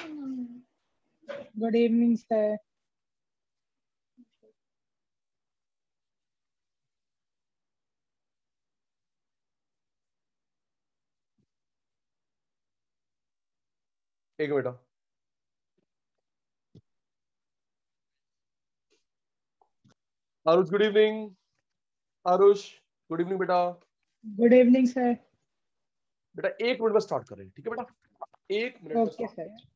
Good evening sir. एक बेटा, Aarush good evening. Aarush good evening बेटा। Good evening sir. बेटा 1 मिनट में स्टार्ट कर रहे हैं, ठीक है बेटा? 1 मिनट में ओके स्टार्ट। सर।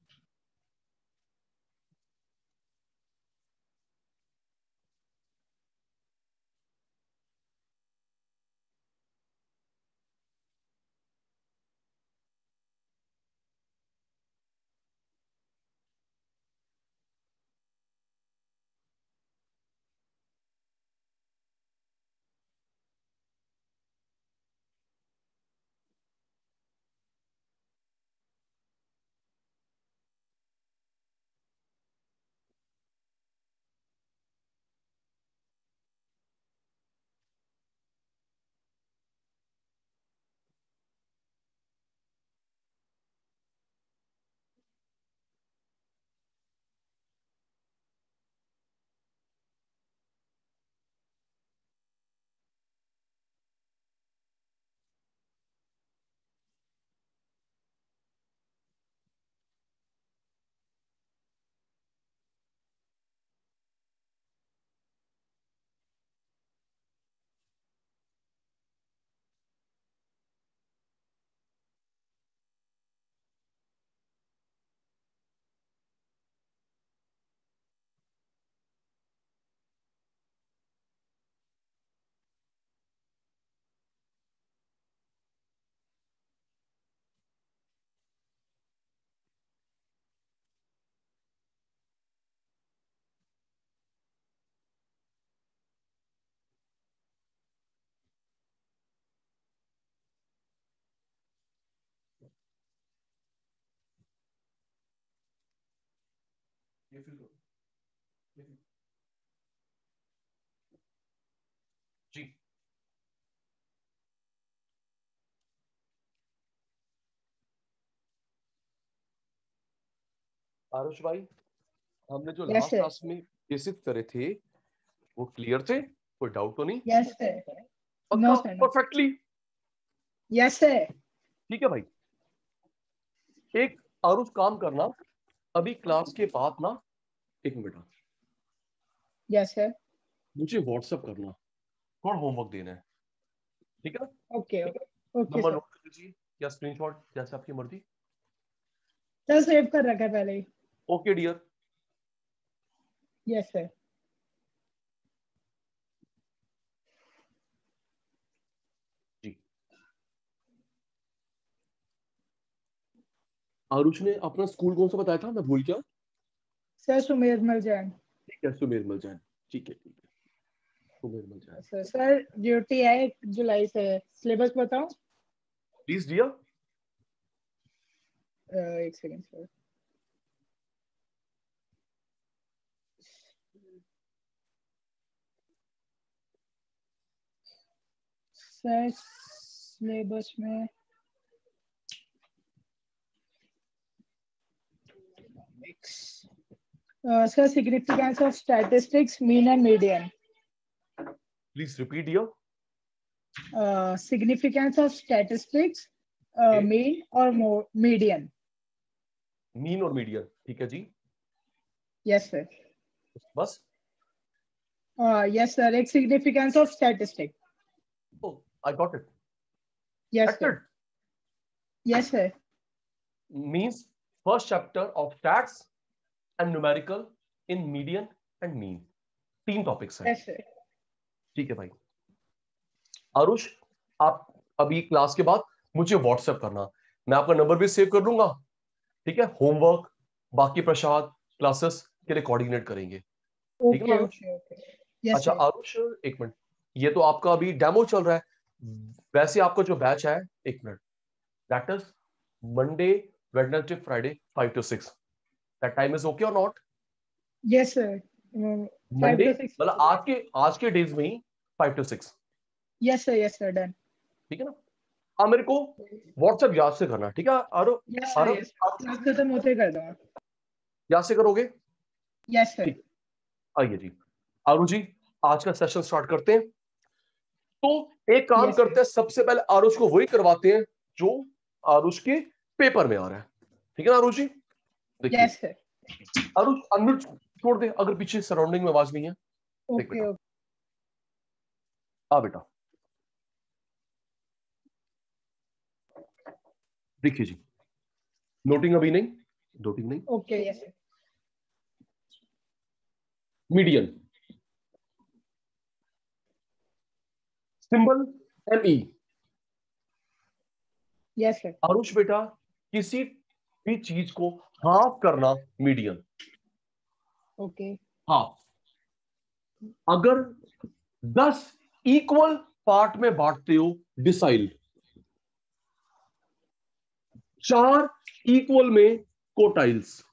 जी आरुष भाई, हमने जो यस लास्ट सर। क्लास में बेसिक करे थे वो क्लियर थे? कोई डाउट तो नहीं? Yes sir. नो पक्का? Sir no. Perfectly? Yes sir. ठीक है भाई। एक आरुष काम करना, अभी क्लास के बाद ना, एक मिनट, यस सर। मुझे व्हाट्सएप करना, कौन होमवर्क देना है, ठीक है ना? Okay okay number sir. Note कर लीजिए या स्क्रीनशॉट, जैसे आपकी मर्जी। सर सेव कर रखा है पहले ही। Okay dear. Yes sir. जी आरुष ने अपना स्कूल कौन सा बताया था, मैं भूल गया। सर सुमेर मल जैन। ठीक है, सुमेर मल जैन। ठीक है ठीक है, सुमेर मल जैन। सर सर ड्यूटी है 1 जुलाई से। सिलेबस बताऊं? Please dear. एक सेकंड सर। सर सिलेबस में sir significance of statistics mean and median. Please repeat dear. Significance of statistics mean और मीडियन। मीन और मीडियन, ठीक है जी। Yes sir. बस? यस सर, एक significance of statistic. Oh, I got it. Yes sir. Acted yes sir. means first chapter of stats and numerical in median and mean। 3 topics हैं, yes sir. ठीक है भाई। आरुष, आप अभी क्लास के बाद मुझे व्हाट्सएप करना, मैं आपका नंबर भी सेव कर लूंगा, ठीक है? होमवर्क बाकी प्रसाद क्लासेस के लिए कोऑर्डिनेट करेंगे, ठीक है ना okay Aarush? Okay okay. Yes अच्छा सर। आरुष, एक मिनट, ये तो आपका अभी डेमो चल रहा है, वैसे आपका जो बैच है, एक minute, that is Monday Wednesday Friday 5 to 6, that time is okay और not? Yes sir. Five Monday to six मतलब आज के डेज में ही 5 to 6, यस सर डन। ठीक है ना? आप मेरे को व्हाट्सएप याद से करना, ठीक है? आरो यस सर आरो यस। क्लास खत्म होते ही कर दूंगा। याद से करोगे? Yes sir. आइए जी आरुष जी, आज का सेशन स्टार्ट करते हैं। तो एक काम Yes, करते हैं, सबसे पहले आरुष को वही करवाते हैं जो आरुष के पेपर में आ रहा है। ठीक है ना आरुष जी? देखिए यस सर। आरुष अनम्यूट छोड़ दे अगर पीछे सराउंडिंग में आवाज नहीं है। देख ओके बेटा, ओके। आ बेटा, देखिए जी, नोटिंग अभी नहीं, नोटिंग नहीं। Okay yes sir. Median symbol ME। Yes sir. Aarush बेटा, किसी भी चीज को हाफ करना मीडियन। ओके। हाफ, अगर 10 इक्वल पार्ट में बांटते हो डिसाइल, 4 इक्वल में कोटाइल्स,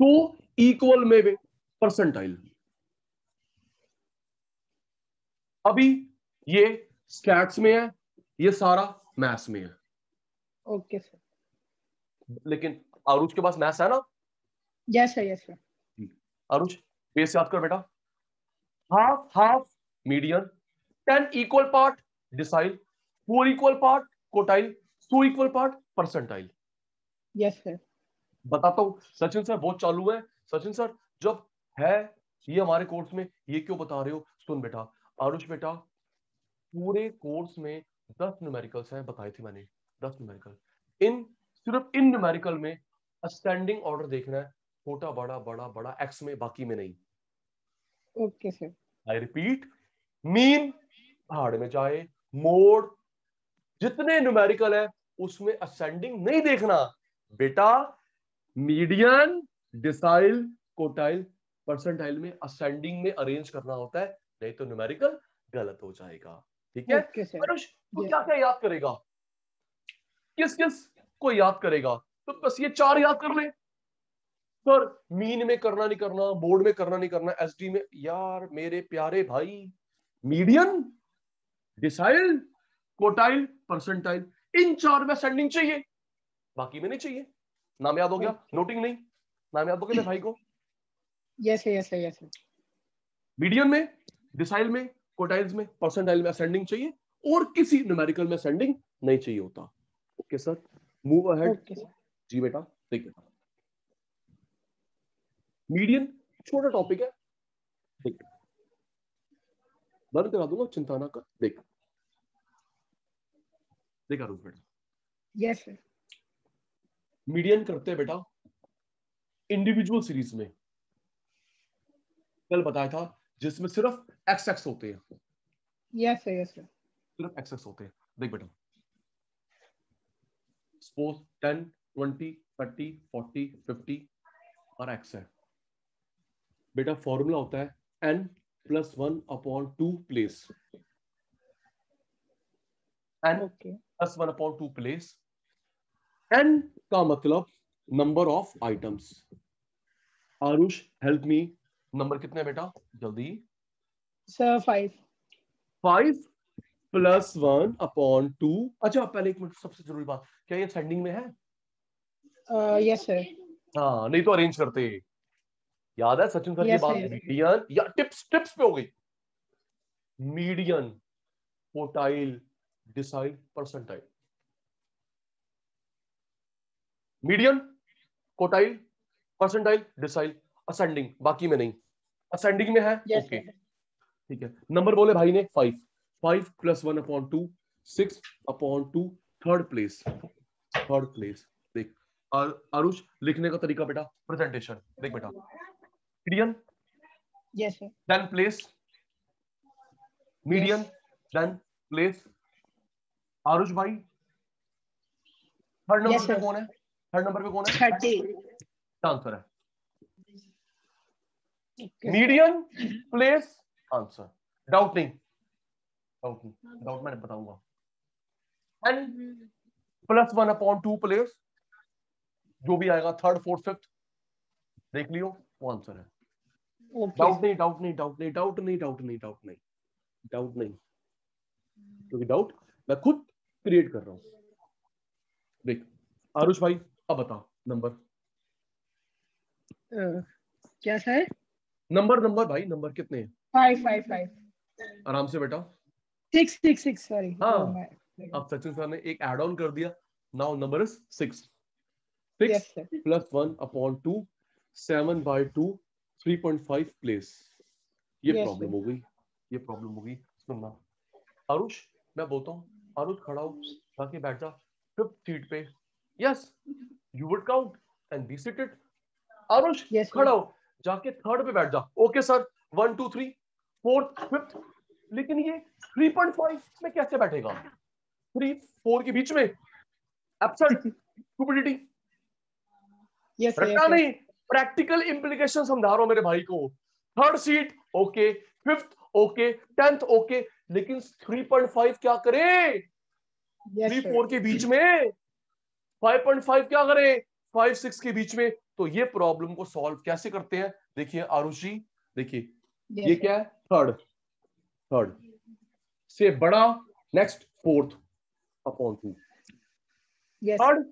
2 इक्वल में परसेंटाइल। अभी ये स्टैट्स में है, ये सारा मैथ्स में है। Okay sir. लेकिन आरुष के पास मैथ्स है ना? Yes sir yes sir. Aarush base याद कर बेटा, half half median, 10 equal part decile, 4 equal part quartile, 2 equal part percentile. Yes sir. बताता हूं, सचिन सर बहुत चालू है। सचिन सर जब है ये हमारे कोर्स में, ये क्यों बता रहे हो? सुन बेटा, आरुष बेटा, पूरे कोर्स में 10 न्यूमेरिकल्स हैं, बताई थी मैंने 10 न्यूमेरिकल। सिर्फ इन न्यूमेरिकल में असेंडिंग ऑर्डर देखना है, छोटा बड़ा बड़ा बड़ा एक्स में, बाकी में नहीं। Okay sir. I repeat, mean भाड़ में जाए, मोड, जितने न्यूमेरिकल है उसमें असेंडिंग नहीं देखना बेटा। मीडियन, डिसाइल, कोटाइल, परसेंटाइल में असेंडिंग में अरेंज करना होता है, नहीं तो न्यूमेरिकल गलत हो जाएगा। ठीक है? Okay sir. अनुष तो यस क्या सर। क्या याद करेगा? किस किस को याद करेगा? तो बस ये 4 याद कर ले सर। मीन में करना नहीं करना, बोर्ड में करना नहीं करना, एसडी में। यार मेरे प्यारे भाई, मीडियन, डिसाइल, कोटाइल, परसेंटाइल, इन 4 में असेंडिंग चाहिए, बाकी में नहीं चाहिए। नाम याद हो गया? नोटिंग नहीं, नाम याद हो गया मेरे भाई को? Yes sir yes sir yes sir. Median में, डिसाइल में, कोटाइल्स में, परसेंटाइल में असेंडिंग चाहिए, और किसी न्यूमेरिकल में असेंडिंग नहीं चाहिए होता। Okay sir, move ahead. Okay sir. जी बेटा, देखिए मीडियन छोटा टॉपिक है, देख बंद करा दूंगा, चिंता ना कर। देख देखा रूप बेटा, यस सर। मीडियन करते हैं बेटा इंडिविजुअल सीरीज में, कल बताया था, जिसमें सिर्फ एक्स एक्स होते हैं, यस सर यस सर। सिर्फ एक्स एक्स होते हैं। देख बेटा, सपोज 10 20 30 40 50 और एक्स है बेटा। फॉर्मूला होता है n+1/2 place, n+1/2 place. n का मतलब number of items. Aarush help me, number कितने बेटा जल्दी? सर 5। 5+1/2। अच्छा पहले एक मिनट, सबसे जरूरी बात, क्या ये असेंडिंग में है? Yes sir. हाँ, नहीं तो अरेंज करते। याद है सचिन सर की यस बात? सर। मीडियन या टिप्स पे हो गई। Median, quartile, decile, percentile. Median, quartile, percentile, decile, ascending, बाकी में नहीं। असेंडिंग में है यस ओके, सर। ठीक है। नंबर बोले भाई ने 5, 5+1/2, 6/2, थर्ड प्लेस, थर्ड प्लेस। देख आरुष, लिखने का तरीका बेटा, प्रेजेंटेशन देख बेटा, median yes sir. Then place, median then place. Arush भाई, थर्ड नंबर यस पे सर। कौन है? थर्ड नंबर पे कौन है? 30। आंसर है okay sir. Median place, answer. Doubt नहीं, डाउट नहीं, डाउट मैं बताऊंगा। n+1/2 प्लेस, जो भी आएगा थर्ड फोर्थ फिफ्थ, देख लियो, वो आंसर है। Okay doubt sir. नहीं, डाउट नहीं, डाउट नहीं, डाउट नहीं, डाउट नहीं, डाउट नहीं, डाउट नहीं, क्योंकि डाउट मैं खुद क्रिएट कर रहा हूं। देख आरुष भाई अब बता नंबर क्या सर? नंबर भाई नंबर कितने हैं? 5 आराम से बेटा। 6 सॉरी वो हाँ, मैं अब सचिन सर ने एक एड ऑन कर दिया। Now number is 6 yes 6 sir plus 1/2 7/2 3.5 place. ये यस प्रॉब्लम सर हो गई, ये प्रॉब्लम हो गई। सुनना आरुष, मैं बोलता हूँ आरुष खड़ा हो, जाके बैठ जा 5th सीट पे। Yes you would count and be seated. Aarush yes sir खड़ा हो, जाके 3rd पे बैठ जा। Okay sir 1 2 3 4th 5th। लेकिन ये 3.5 में कैसे बैठेगा? 3 4 के बीच में? Absurd, stupidity. यस सर रट्टा नहीं, प्रैक्टिकल इंप्लीकेशन समझा रहा हूं मेरे भाई को। 3rd seat okay, 5th okay, 10th okay, लेकिन 3.5 क्या करे? यस 3 सर 4 के बीच में 5.5 क्या करे? 5 6 के बीच में। तो ये प्रॉब्लम को सॉल्व कैसे करते हैं? देखिए आरुषि, देखिए ये यस क्या है? थर्ड से बड़ा, next 4th/2, yes 3rd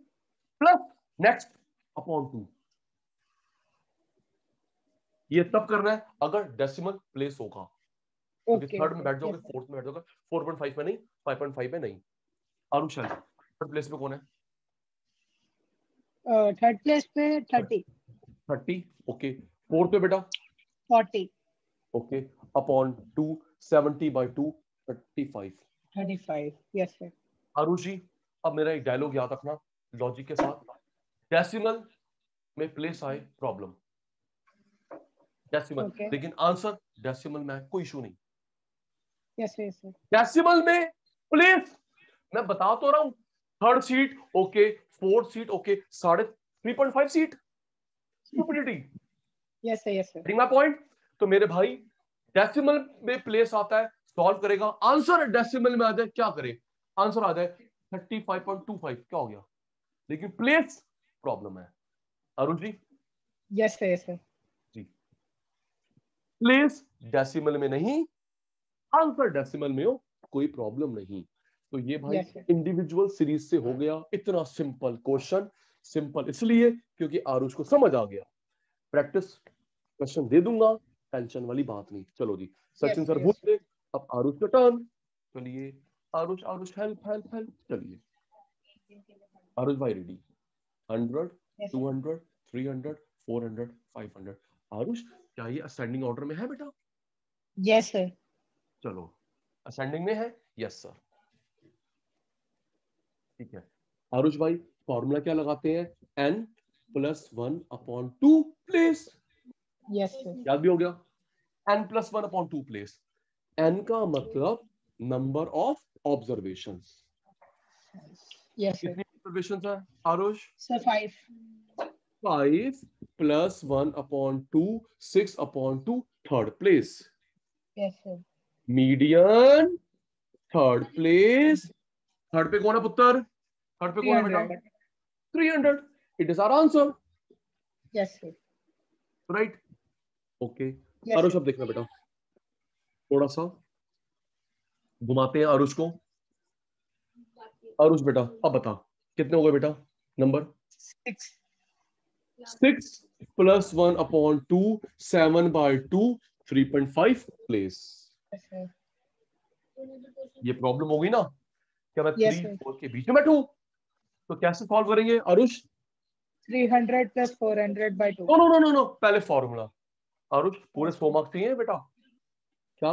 plus next upon 2। ये तब करना है अगर डेसिमल प्लेस होगा, क्योंकि ओके 3rd में ओके बैठ जाओगे, यस 4th में बैठ जाओगे, 4.5 में नहीं, 5.5 में नहीं। आरुष 3rd प्लेस पे कौन है? 3rd प्लेस पे 30 30 ओके। 4th पे बेटा 40 okay, upon 2 70/2 35। 35 yes sir Aarush ji अब मेरा एक डायलॉग याद रखना लॉजिक के साथ। डेसिमल में प्लेस आए प्रॉब्लम, डेसिमल, ओके लेकिन आंसर डेसिमल में आए कोई इशू नहीं। यस सर डेसिमल में प्लेस मैं बता तो रहा हूं, 3rd seat okay, 4th seat okay, 3.5 seat. Stupidity. Yes sir getting my point? तो मेरे भाई डेसिमल में प्लेस आता है, सॉल्व करेगा, आंसर डेसिमल में आ जाए, क्या करे? आंसर आ जाए 35.25, क्या हो गया? लेकिन प्लेस प्रॉब्लम है। अरुण जी यस सर जी, प्लेस डेसिमल में नहीं, आंसर डेसिमल में हो, कोई प्रॉब्लम नहीं। तो ये भाई यस सर इंडिविजुअल सीरीज से हो गया इतना सिंपल क्वेश्चन। सिंपल इसलिए क्योंकि आरुष को समझ आ गया। प्रैक्टिस क्वेश्चन दे दूंगा, टेंशन वाली बात नहीं। चलो जी सचिन यस सर यस बोल, अब आरुष का टर्न। चलिए Aarush, Aarush help help help. चलिए आरुष भाई रेडी। 100 200 300 400 500। आरुष क्या ये असेंडिंग ऑर्डर में है बेटा? यस सर चलो असेंडिंग में है, यस सर। ठीक है आरुष भाई, फॉर्मूला क्या लगाते हैं? n+1/2 place. यस सर याद भी हो गया, n+1/2 प्लेस। n का मतलब number of observations. Yes sir कितनी ऑब्जर्वेशंस है Aarush? Sir 5 5 + 1/2 6/2, 3rd place. Yes sir median 3rd place. 3rd पे कौन है पुत्र? 3rd पे कौन है बेटा? 300 300। It is our answer, yes sir right? Okay yes Arush sir अब देखना बेटा, थोड़ा सा घुमाते हैं आरुष को। आरुष बेटा अब बता कितने हो गए बेटा नंबर? 6 6 + 1/2 7/2 3.5 प्लेस। यस सर ये प्रॉब्लम हो गई ना? क्या मैं यस 3 सर 4 के बीच में बैठूं? तो कैसे सॉल्व करेंगे Arush? 300 + 400/2 no no no no no, पहले फॉर्मूला। आरुष पूरे 100 मार्क्स चाहिए बेटा। क्या?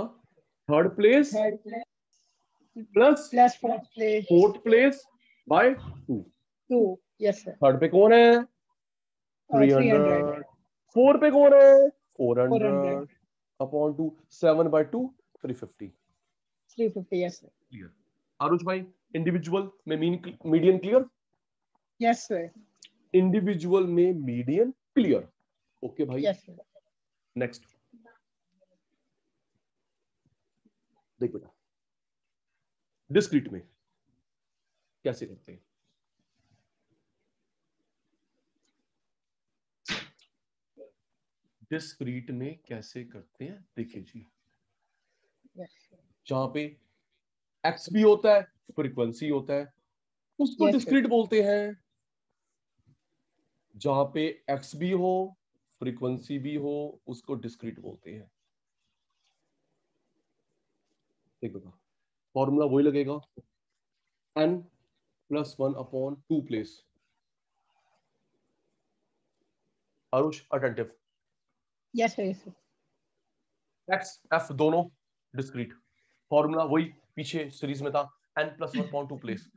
3rd place 3rd place plus plus 4th place 4th place by 2। 2 yes sir 3rd पे कौन है? 300 300। 4 पे कौन है? 400 400/2 7/2 350। 350 यस सर क्लियर? आरुष भाई इंडिविजुअल में median clear? Yes sir individual में मीडियन क्लियर। ओके भाई यस सर नेक्स्ट देख बेटा, डिस्क्रीट में कैसे करते हैं? डिस्क्रीट में कैसे करते हैं देखिए जी, यस जहां पे एक्स भी होता है, फ्रीक्वेंसी होता है, उसको Yes, sir. डिस्क्रीट बोलते हैं। जहां पे एक्स भी हो, फ्रीक्वेंसी भी हो, उसको डिस्क्रीट बोलते हैं। देखो फॉर्मूला वही लगेगा, n+1/2 place. Aarush attentive. Yes, sir. Yes, sir. X F दोनों डिस्क्रीट, फॉर्मूला वही पीछे सीरीज में था, n+1/2 place.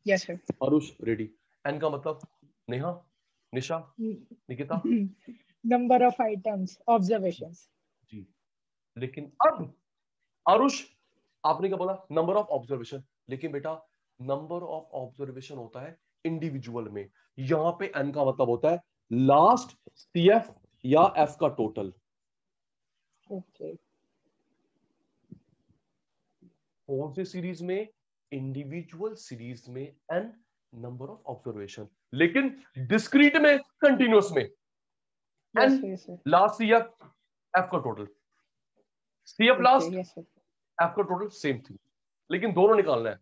Yes, sir. Aarush ready. n का मतलब नेहा, निशा, Nikita Number of items, observations. जी। लेकिन अब आरुष आपने क्या बोला, नंबर ऑफ ऑब्जर्वेशन, लेकिन बेटा नंबर ऑफ ऑब्जर्वेशन होता है इंडिविजुअल में, यहां पे n का मतलब होता है लास्ट CF या F का टोटल। Okay. कौन सी सीरीज में, इंडिविजुअल सीरीज में n नंबर ऑफ ऑब्जर्वेशन, लेकिन डिस्क्रीट में, कंटिन्यूअस में Yes, n sir. Yes, sir. Last CF F का total, CF Okay. Last Yes, sir. F का टोटल सेम थी, लेकिन दोनों निकालना है।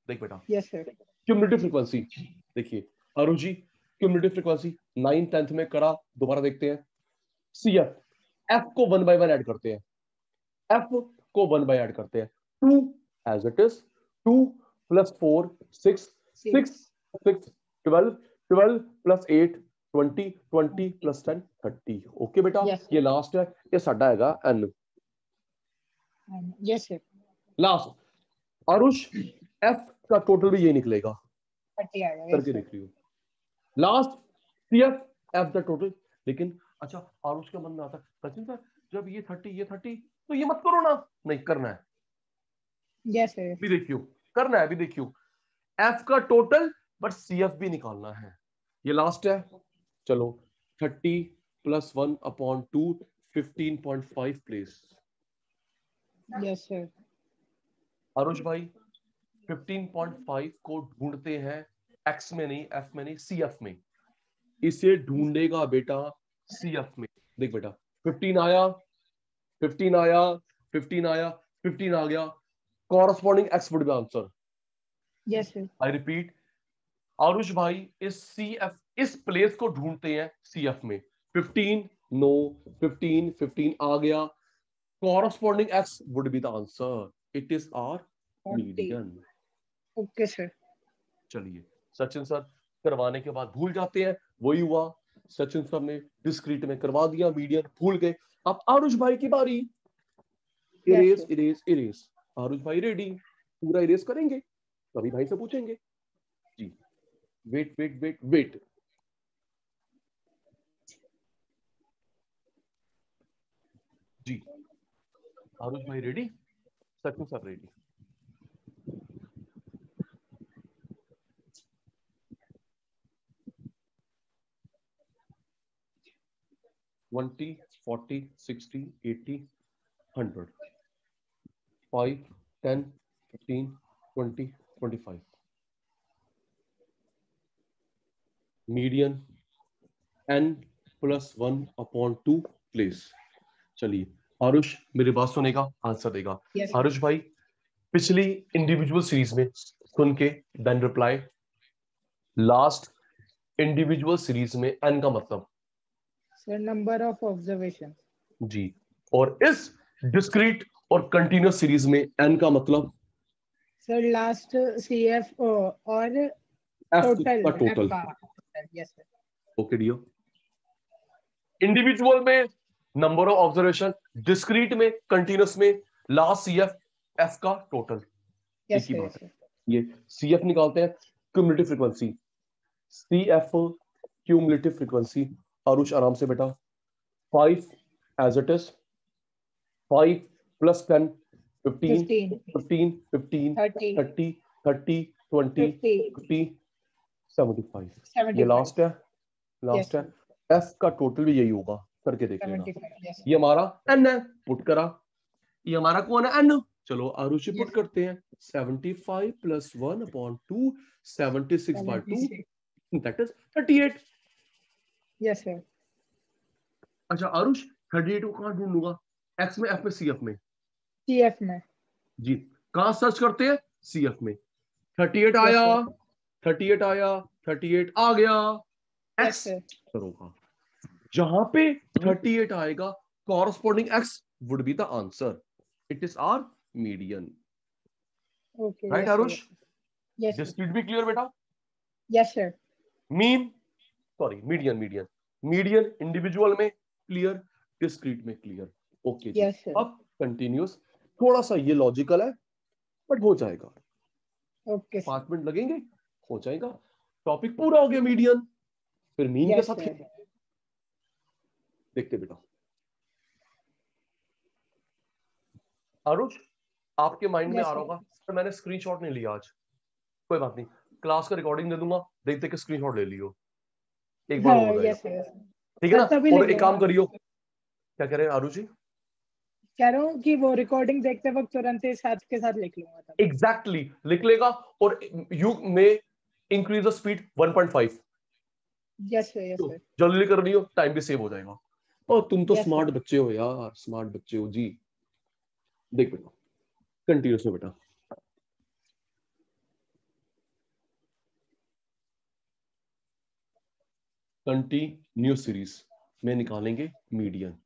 देख बेटा Yes, sir. क्यूमुलेटिव फ्रीक्वेंसी देखिए Arun ji, cumulative frequency 9th 10th में करा, दोबारा देखते हैं। CF F को 1 by 1 ऐड करते हैं, F को 1 by ऐड करते हैं, 2 as it is, 2 plus 4 6 6 6 12 12 plus 8 20 20 plus 10 30। Okay बेटा Yes, sir. ये लास्ट है, ये साडा हैगा n। Yes, sir. Last Aarush F का टोटल भी ये निकलेगा, 30 आएगा। Yes, करके sir. देख लियो। Last CF F the total. लेकिन अच्छा आरुष का मन में आता है सचिन सर जब ये 30 ये 30 तो ये मत करो ना, नहीं करना है, Yes, sir. भी देखियो, करना है भी देखियो, F का टोटल बट CF भी निकालना है। ये लास्ट है, चलो 30 + 1/2 15.5 प्लेस। Yes, sir. आरुष भाई 15.5 को ढूंढते हैं X में नहीं, F में नहीं, CF में। इसे ढूंढेगा बेटा CF में। देख बेटा 15 आया, 15 आया, 15 आया, 15 आ गया, corresponding X would B answer. Yes, sir. I repeat, Aarush भाई इस CF इस प्लेस को ढूंढते हैं CF में। 15 नो, 15 15 आ गया, corresponding X would be the answer, it is our 40. Median. Okay, sir. चलिए सचिन सर करवाने के बाद भूल जाते हैं, वही हुआ, सचिन सर ने डिस्क्रीट में करवा दिया, मीडियन भूल गए। अब आरुष भाई की बारी, erase sir. Erase erase. Aarush भाई रेडी, पूरा इरेज करेंगे, कभी भाई से पूछेंगे जी। वेट वेट वेट वेट, जी आरुष भाई ready, Sachin sir ready. Twenty 40 60 80 100 5 10 15 20 25 median n+1/2 place. चलिए आरुष मेरी बात सुनेगा, आंसर देगा। Yes, आरुष भाई पिछली इंडिविजुअल सीरीज में सुन के then reply, last individual series में n का मतलब sir. Number of observations. जी, और इस डिस्क्रीट और कंटिन्यूअस सीरीज में n का मतलब Sir, last CF or f total. का टोटल। Yes, sir. ओके डियो, इंडिविजुअल में नंबर ऑफ ऑब्जर्वेशन, डिस्क्रीट में, कंटिन्यूअस में, लास्ट CF F का टोटल। Yes, एक ही sir. बात Yes, है, sir. ये CF निकालते हैं, cumulative frequency, CF cumulative frequency. Aarush आराम से बेटा, 5 as it is, 5 + 10 15 15 15 30, 30 30 20 50, 50 75। ये 75. लास्ट है, लास्ट Yes, है। F का टोटल भी यही होगा, करके देख लेना। 75. Yes. ये हमारा n है, पुट करा, ये हमारा कौन है n, चलो आरुष पुट Yes. करते हैं। 75 + 1/2 76/2 दैट इज 38। Yes, sir. अच्छा आरुष 38 को कहां ढूंढूंगा, X में, F में, CF में? CF में। जी, कहां सर्च करते हैं, CF में। 38 आया, 38 आया, 38 आ गया, x करूंगा। जहां पे 38 आएगा corresponding x would be the answer, it is our median, right Arush? Discrete भी क्लियर बेटा? Yes sir. Mean sorry median, median individual में क्लियर, डिस्क्रीट में क्लियर। ओके जी। अब कंटिन्यूस, थोड़ा सा ये लॉजिकल है बट हो जाएगा। ओके 5 मिनट लगेंगे, हो जाएगा। टॉपिक पूरा हो गया मीडियन, फिर मीन के साथ देखते बेटा। आरुष आपके माइंड में आ रहा होगा सर मैंने स्क्रीनशॉट नहीं लिया आज, कोई बात नहीं, क्लास का रिकॉर्डिंग दे दूंगा, देखते कि स्क्रीनशॉट ले लियो, एक बार हो जाएगा, ठीक है ना? और एक काम करियो, क्या कह रहे हैं आरुष जी? कह रहा हूँ कि वो रिकॉर्डिंग देखते वक्त तुरंत ही साथ के साथ लिख लूंगा। एग्जैक्टली लिख लेगा, और यू में increase the speed 1.5। Yes sir, yes sir. जल्दी कर रही हो, टाइम भी सेव हो जाएगा। और तुम तो स्मार्ट बच्चे हो यार, स्मार्ट बच्चे हो जी। देख बेटा कंटिन्यूस में बेटा, कंटिन्यूस सीरीज में निकालेंगे मीडियन।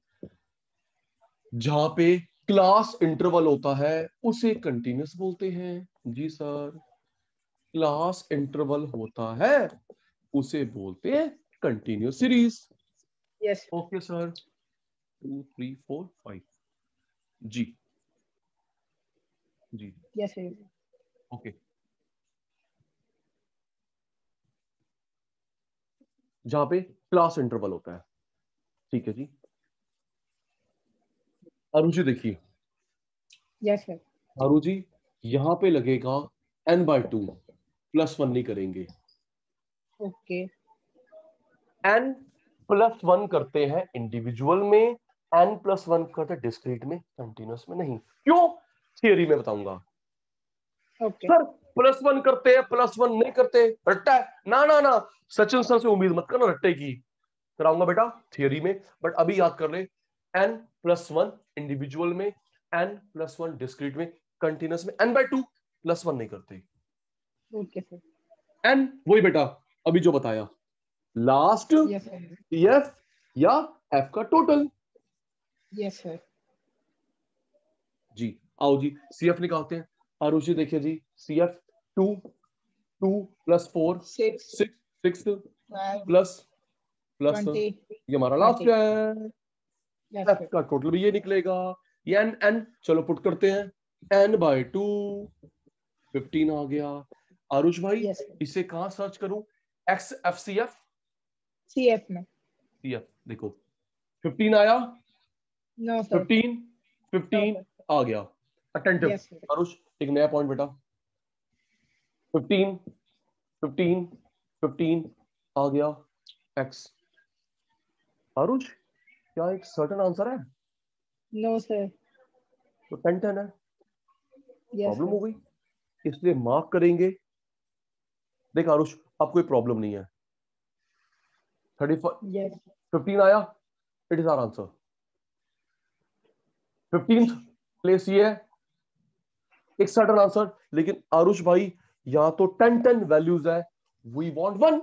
जहां पे क्लास इंटरवल होता है उसे कंटिन्यूस बोलते हैं। जी सर, क्लास इंटरवल होता है उसे बोलते हैं continuous series. Yes okay sir, 2 3 4 5 जी जी यस सर। ओके, जहां पे क्लास इंटरवल होता है, ठीक है जी। अरुण जी देखिए, यस सर। अरुण जी यहां पे लगेगा n/2, +1 नहीं करेंगे। ओके, n+1 करते हैं इंडिविजुअल में, n+1 करते हैं डिस्क्रीट में, कंटिन्यूस में नहीं। क्यों? थियरी में बताऊंगा। ओके सर +1 करते हैं, +1 नहीं करते, रट्टा है ना ना ना, सचिन सर से उम्मीद मत करना रट्टे की, कराऊंगा बेटा थियरी में। बट अभी याद कर ले, n+1 इंडिविजुअल में, n+1 डिस्क्रीट में, कंटिन्यूस में n/2 +1 नहीं करते। Okay sir. n वही बेटा अभी जो बताया, लास्ट CF या F का टोटल। Yes sir. जी आओ जी CF निकालते हैं। आरुषि देखिए जी, CF 2 + 4 6 प्लस 20 ये हमारा लास्ट है, F का टोटल भी ये निकलेगा, ये n चलो पुट करते हैं, n/2 15 आ गया। आरुष भाई इसे कहां सर्च करूं? XFCF CF में, CF देखो 15 आया, नो सर 15 आ गया। अटेंटिव आरुष, एक नया पॉइंट बेटा, 15 15 15 आ गया x। आरुष क्या एक सर्टेन आंसर है? No sir. तो 10 है, प्रॉब्लम हो गई, इसलिए मार्क करेंगे। देख आरुष अब कोई प्रॉब्लम नहीं है, 15 आया, it is our answer. 15th place ये है, एक सर्टेन आंसर। लेकिन आरुष भाई यहां तो 10 वैल्यूज है, we want 1।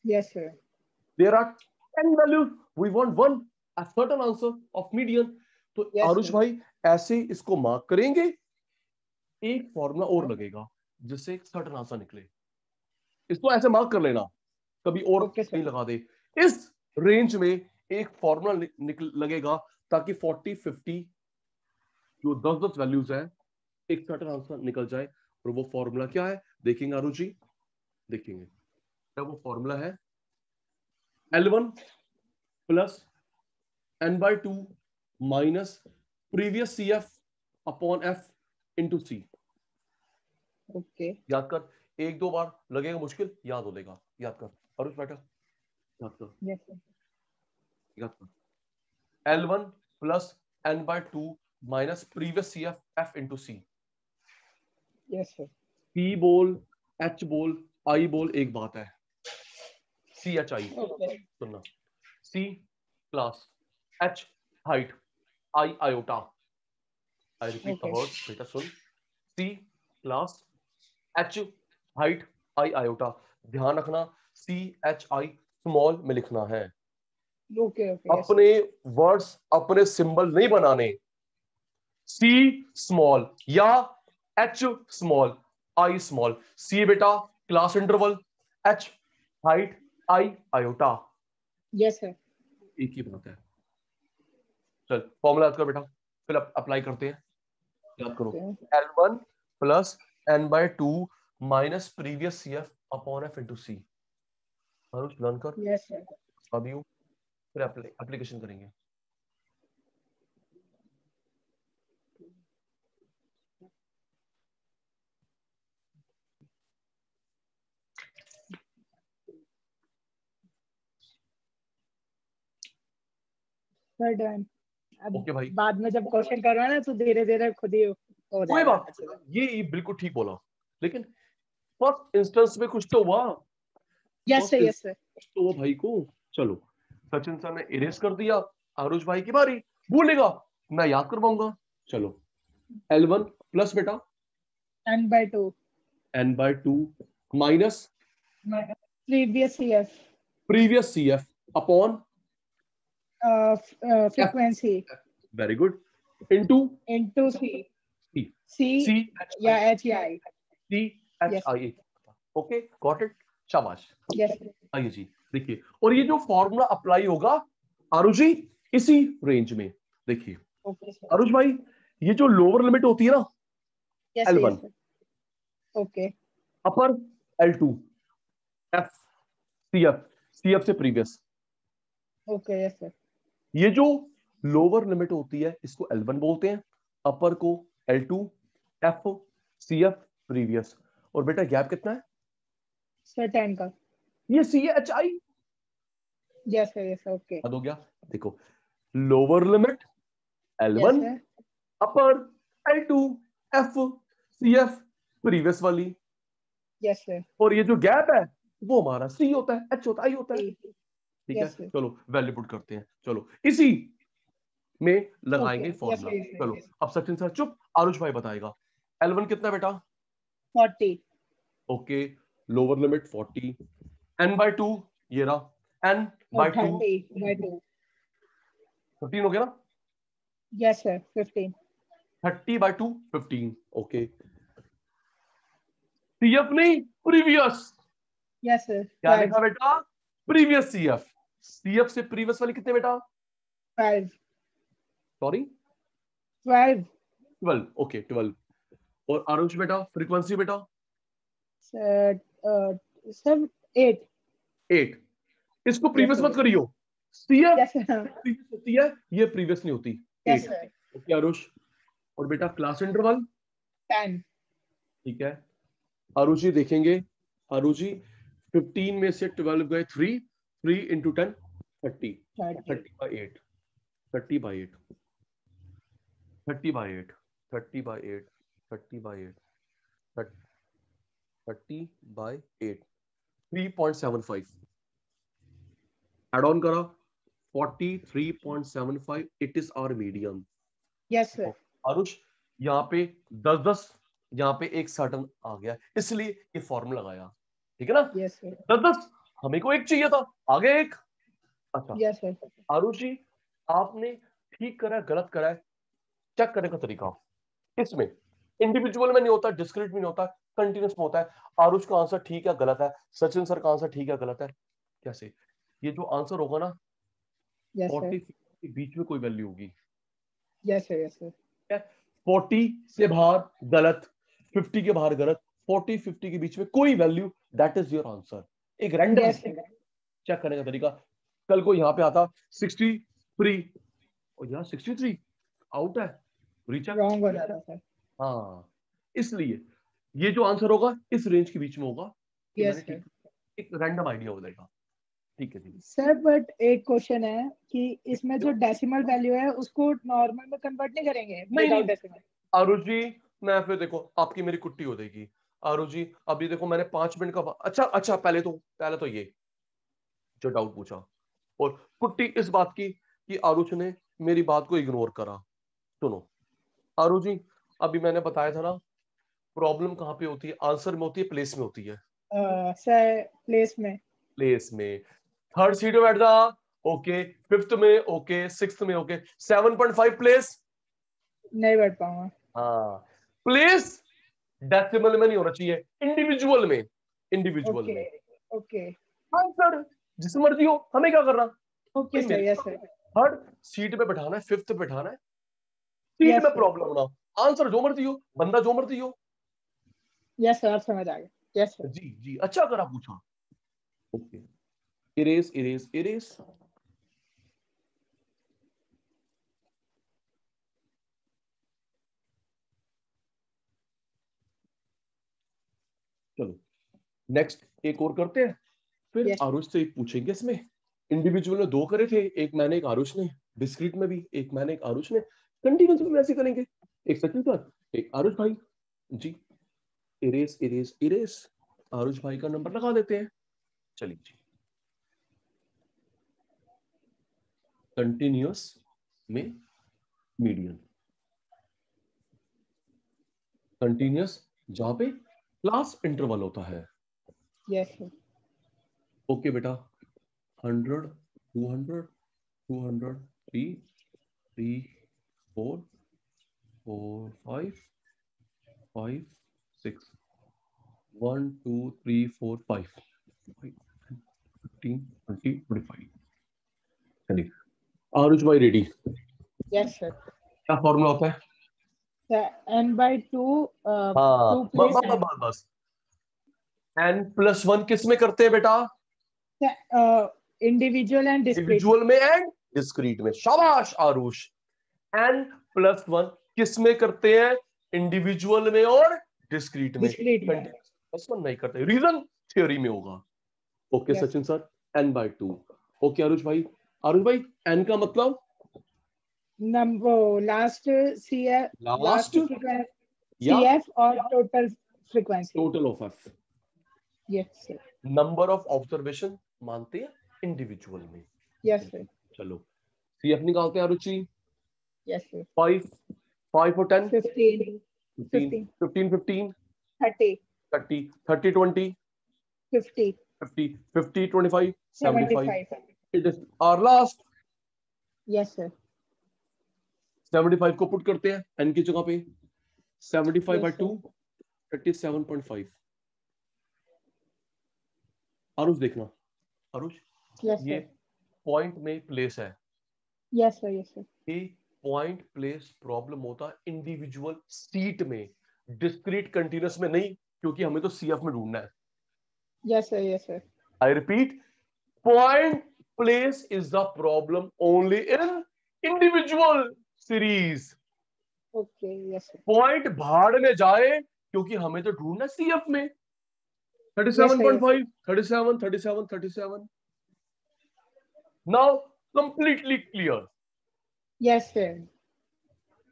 Yes sir. There are 10 values, we want 1 a certain answer of median। तो आरुष भाई ऐसे इसको मार्क करेंगे, एक फॉर्मूला और लगेगा जिससे एक सर्टेन आंसर निकले, इसको ऐसे मार्क कर लेना, कभी और नहीं लगा दे। इस रेंज में एक फॉर्मूला लगेगा ताकि 40 50 जो 10 वैल्यूज है एक सर्टेन आंसर निकल जाए। और वो फॉर्मूला क्या है देखेंगे आरुष जी, देखेंगे क्या वो फॉर्मूला है, L1 + n/2 minus previous CF upon F into C। Okay याद कर, एक दो बार लगेगा मुश्किल, याद हो लेगा, याद कर अरुष बेटा, याद कर, याद कर, L1 + n/2 minus previous CF F into C। Yes sir. P बोल, H बोल, I बोल, एक बात है, CHI सुनना, C class, H height, I iota. I repeat the word, बेटा सुन, C class, H height, I iota. ध्यान रखना CHI स्मॉल में लिखना है। ओके ओके, यस अपने वर्ड्स, अपने सिंबल नहीं बनाने। C स्मॉल या H small, I small. C बेटा class interval, H height, I iota. Yes sir. एक ही बात है। चल फॉर्मूला याद कर बेटा, फिर अप्लाई करते हैं। याद करो, L1 plus n/2 minus previous CF upon F into C. Learn कर यस सर। अभी हूँ, फिर एप्लीकेशन करेंगे। Sir done. अब ओके भाई, बाद में जब क्वेश्चन करवाना तो धीरे धीरे खुद ही हो कोई जाएगा। बात नहीं, ये बिल्कुल ठीक बोला, लेकिन फर्स्ट इंस्टेंस में कुछ तो हुआ। Yes first sir, yes sir. Instance तो वो भाई को। चलो सचिन सर ने इरेज कर दिया, आरुष भाई की बारी। भूलेगा, मैं याद करवाऊंगा। चलो L1 प्लस बेटा n/2 n/2 minus previous year previous CF upon F। Frequency very good, into into C. C। C या एच या I. Yes CHI। Okay got it, शाबाश। यस आइए जी देखिए, और ये जो फॉर्मूला अप्लाई होगा आरुष जी इसी रेंज में। देखिए ओके सर। आरुष भाई, ये जो लोअर लिमिट होती है ना yes sir, L1 yes sir. Okay upper, L2 F CF, CF से प्रीवियस। Okay, yes sir. ये जो लोअर लिमिट होती है इसको L1 बोलते हैं, अपर को L2, F CF प्रीवियस। और बेटा गैप कितना है? सर 10 का। ये CHI। Yes sir, yes sir. Okay याद हो गया? देखो, lower limit yes L1 sir. Upper L2 F CF previous वाली, यस सर। और ये जो गैप है वो हमारा C होता है, H होता है, I होता है। ठीक है, यस सर। चलो वैल्यू पुट करते हैं। चलो इसी में ओके लगाएंगे यस फॉर्मूला। सर, यस चलो सर। अब सचिन सर चुप, आरुष भाई बताएगा। L1 कितना बेटा? 40 ओके, लोअर लिमिट 40, n/2 ये रहा, और n/2 30/2। 15 हो गया ना? Yes sir, 15। 30/2 15। ओके, CF नहीं प्रीवियस। यस सर, क्या 12। लिखा बेटा? Previous CF। CF से प्रीवियस वाली कितने बेटा? 12 सॉरी 12 12। ओके 12। और आरुष बेटा फ्रीक्वेंसी बेटा? Sir sir 8। 8। इसको यस प्रीवियस सर, मत करियो, CF यस सर। प्रीवियस होती है, ये प्रीवियस नहीं होती। यस 8। सर। ओके आरुष। और बेटा क्लास इंटरवल? 10। ठीक है, आरुष जी देखेंगे। आरुष जी 15 में से 12 गए 3, 3 इंटू 10 30, 30। 30/8, 30/8, 30/8, 30/8, 30/8, 30/8, 3.75 एड ऑन करा, 43.75। It is our medium. Yes sir. Arush यहाँ पे 10-10, यहाँ पे एक सर्टन आ गया, इसलिए ये फॉर्मूला लगाया। ठीक है ना? Yes sir. 10-10 हमें को एक चाहिए था, आगे एक। अच्छा यस सर। आरुष जी, आपने ठीक करा है गलत करा है, चेक करने का तरीका इसमें इंडिविजुअल में नहीं होता, डिस्क्रीट में नहीं होता, कंटिन्यूस में होता है। आरुष का आंसर ठीक है गलत है, सचिन सर का आंसर ठीक है गलत है। कैसे? ये जो आंसर होगा ना यस सर। 40 के बीच में कोई वैल्यू होगी। Yes sir, yes sir. 40 से बाहर गलत, 50 के बाहर गलत, 40-50 के बीच में कोई value, that is your answer. एक रैंडम यस सर। चेक करने का तरीका। कल को यहाँ पे आता 63 और यहाँ 63 आउट है, रीचेक। रॉन्ग हो जाता सर। हाँ, इसलिए ये जो आंसर होगा इस रेंज के बीच में होगा कि मैंने यस ठीक, सर। एक रैंडम आइडिया हो जाएगा। ठीक है जी। सर बट एक क्वेश्चन है कि इसमें जो क्यों? डेसिमल वैल्यू है उसको नॉर्मल में कन्वर्ट नहीं करेंगे नहीं विदाउट नहीं डेसिमल? आरुष जी, मैं फिर देखो आपकी मेरी कुट्टी हो जाएगी। आरुष जी अभी देखो मैंने 5 मिनट का अच्छा अच्छा, पहले तो ये जो डाउट पूछा, और कुट्टी इस बात की कि आरुष ने मेरी बात को इग्नोर करा। सुनो आरुष जी, अभी मैंने बताया था ना प्रॉब्लम कहाँ पे होती है? आंसर में होती है, प्लेस में होती है? सर प्लेस में। प्लेस में। थर्ड सीट में बैठ जा, ओके। फिफ्थ में ओके, सिक्स्थ में ओके, 7.5 प्लेस नहीं बैठ पाऊंगा। हाँ। प्लेस डेसिमल में नहीं होना चाहिए, इंडिविजुअल में, इंडिविजुअल ओके में। ओके आंसर जिस मर्जी हो, हमें क्या करना ओके भाई? सर, मेरे यस सर। थर्ड सीट पे बैठाना है, फिफ्थ पे बैठाना है, सीट यस में सर, प्रॉब्लम होना, आंसर जो मर्जी हो, बंदा जो मर्जी हो। यस सर, आप समझ आ गए, यस सर। जी जी, अच्छा करा पूछा। Okay, erase erase erase. चलो नेक्स्ट एक और करते हैं, फिर यस आरुष से एक पूछेंगे। इसमें इंडिविजुअल में दो करे थे, एक मैंने एक आरुष ने, डिस्क्रीट में भी एक मैंने एक आरुष ने, कंटिन्यूस में वैसे करेंगे, एक सचिन सर एक आरुष भाई। जी, इरेज इरेज इरेज। आरुष भाई का नंबर लगा देते हैं। चलिए जी, कंटिन्यूअस में मीडियन, कंटिन्यूअस जहां पे क्लास इंटरवल होता है। Yes sir. ओके बेटा, 100 200 200 3 3 4 4 5 5 6 1 2 3 4 5 15 20 25। चलिए आरुष भाई रेडी? Yes sir. क्या फॉर्मूला होता है? n/2 हाँ, टू प्लेस बस बस बस। n+1 किस में करते हैं बेटा? Individual and discrete. इंडिविजुअल में एंड डिस्क्रीट में। शाबाश आरुष। n+1 किस में करते हैं? इंडिविजुअल में और डिस्क्रीट में। डिस्क्रीट में। कंटिन्यूअस नहीं करते, रीजन थ्योरी में होगा। Okay yes Sachin sir, n/2। Okay Arush भाई n का मतलब? Number last C F, last last frequency, या सी एफ और total frequency. Total of f। Yes sir. Number of observation मानते हैं इंडिविजुअल में। Yes sir. चलो CF निकालते हैं आरुचि। Yes sir. 5 5 और 10 15 15 15 15 15 30 30 30 20 50 50 50 25 75। 75। It is our last. Yes sir. 75 को पुट करते हैं n की जगह पे। 75 बाय यस 2 सर। 37.5। आरुष देखना, आरुष यस ये सर। पॉइंट में प्लेस है, यस सर। Yes sir. ये पॉइंट प्लेस प्रॉब्लम होता है इंडिविजुअल सीट में, डिस्क्रीट कंटिन्यूअस में नहीं, क्योंकि हमें तो CF में ढूंढना है। Yes sir. Yes sir. I repeat, point place is the problem only in individual series. Okay. Yes sir. Point भाड़ में जाए, क्योंकि हमें तो ढूंढना है CF में। Yes sir. Yes 37.5 37 37 37। Now completely clear. Yes sir.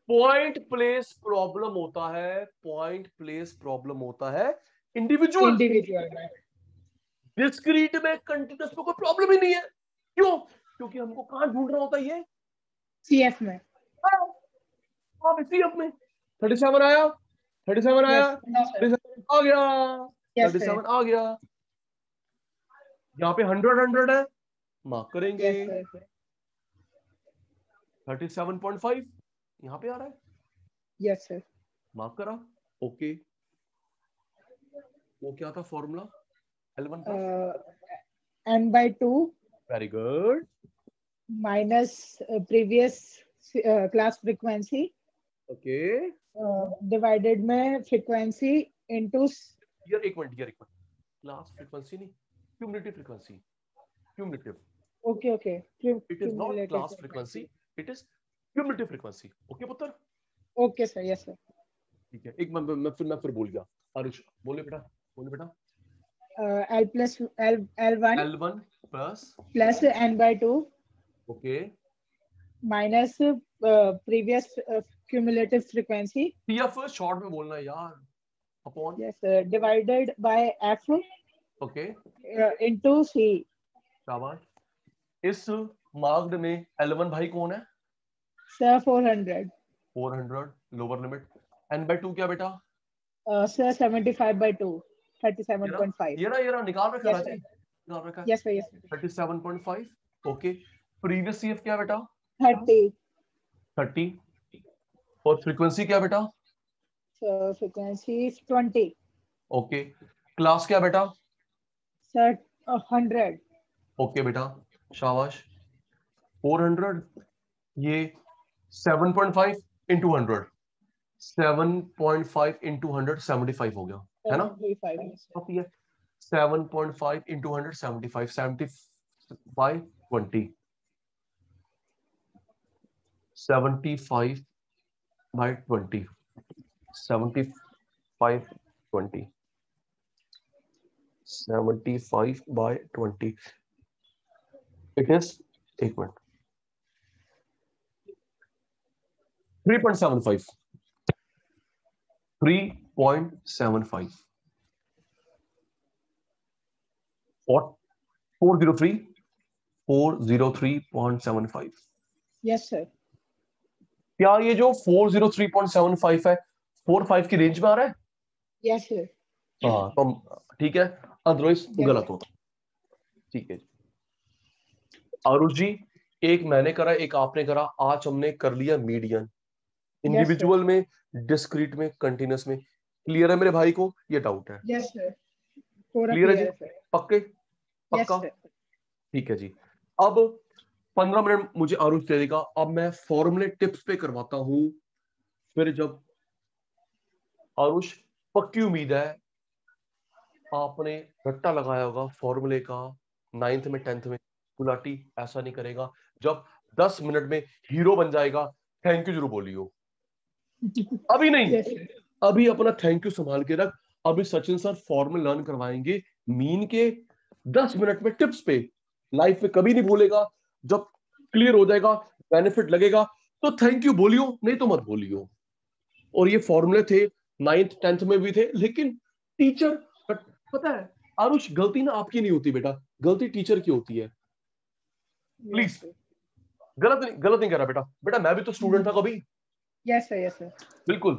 Point place problem होता है, पॉइंट प्लेस प्रॉब्लम होता है इंडिविजुअल। इंडिविजुअल में। डिस्क्रीट में कंटिन्यूअस में कोई प्रॉब्लम ही नहीं है। क्यों? क्योंकि हमको कहां ढूंढना होता है ये? सीएफ में। हाँ इसी अपने 37 आया, 37 आया, यस। No sir. 37 आ गया, यस सर। 37 आ गया। यहाँ पे 100 है, मार्क करेंगे। Yes sir. 37.5 यहाँ पे आ रहा है, यस सर। मार्क करा। ओके, वो क्या था formula? L1 plus. n/2 very good. Minus previous class frequency okay divided में फ्रीक्वेंसी इनटू। यार एक मिनट, यार एक मिनट, क्लास फ्रीक्वेंसी नहीं, cumulative frequency, cumulative. Okay okay. It is not cumulative class frequency, frequency. It is cumulative frequency. Okay पुत्र, okay sir. Yes sir. ठीक है। एक मैं फिर भूल गया। आरुष बोले बेटा, बोले बेटा। L plus L1 L1 plus. Plus n/2 okay, minus previous cumulative frequency. TF short में बोलना है यार, upon. Yes sir, divided by F okay into C. शाबाश। इस मार्क्ड में L1 भाई कौन है? सर 400। 400 lower limit. n/2 क्या बेटा? Sir, 75/2, 37.5. ये ना निकाल रखा Yes, है sir. जी, निकाल रखा है। Yes, sir. Yes, sir. 37.5. Okay, previous CF क्या बेटा? 30. 30. और फ्रीक्वेंसी क्या बेटा? So frequency is 20. Okay, class क्या बेटा? Sir, 100. ओके बेटा, शाबाश। 400, ये 7.5 इंटू 100, 7.5 इंटू 100, 75 हो गया, है ना? 75. Yes, sir. अब ये 7.5 into 100, 75, 75, 20, 75 by 20, 75, 20, 75 by 20. It is, एक मिनट, 3.75, 3.75, 403, 403.75. Yes, sir. क्या ये जो 403.75 है 45 की रेंज में आ रहा है? Yes, sir. हाँ, तो ठीक है, अदरवाइज Yes, गलत sir. होता। ठीक है आरुष जी, एक मैंने करा, एक आपने करा, आज हमने कर लिया मीडियन, Yes, sir. इंडिविजुअल में, डिस्क्रीट में, कंटिन्यूस में। क्लियर है मेरे भाई को? ये डाउट है? Yes, sir. पूरा क्लियर है जी? clear है, sir. पक्के? Yes, पक्का? sir. ठीक है जी। अब 15 मिनट मुझे आरुष दे देगा, अब मैं फॉर्मूले टिप्स पे करवाता हूं। फिर जब आरुष, पक्की उम्मीद है आपने रट्टा लगाया होगा फॉर्मूले का 9th में 10th में। गुलाटी ऐसा नहीं करेगा, जब 10 मिनट में हीरो बन जाएगा थैंक यू जरूर बोलियो। अभी नहीं, Yes, sir. अभी अपना थैंक यू संभाल के रख। अभी सचिन सर फॉर्मूला लर्न करवाएंगे मीन के 10 मिनट में टिप्स पे। लाइफ में कभी नहीं भूलेगा, जब क्लियर हो जाएगा, बेनिफिट लगेगा तो थैंक यू बोलियो, नहीं तो मत बोलियो। और ये फॉर्मूले थे 9th 10th में भी थे, लेकिन टीचर, पता है आरुष, गलती ना आपकी नहीं होती बेटा, गलती टीचर की होती है। Please, Yes, sir. गलत नहीं कर रहा बेटा, बेटा मैं भी तो स्टूडेंट था कभी। Yes, sir. Yes, sir. बिल्कुल,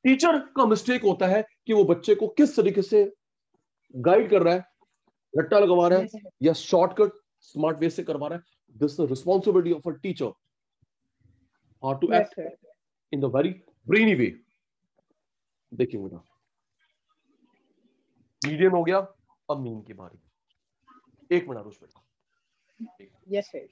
टीचर का मिस्टेक होता है कि वो बच्चे को किस तरीके से गाइड कर रहा है, रट्टा लगवा रहा है Yes, sir. या शॉर्टकट स्मार्ट वे से करवा रहा है। This is responsibility of a teacher, how to Yes, act sir. In the very brainy way. देखिए बेटा, मीडियम हो गया, अब मीन की बारी। एक मिनट आरुष बेटा। Yes, sir.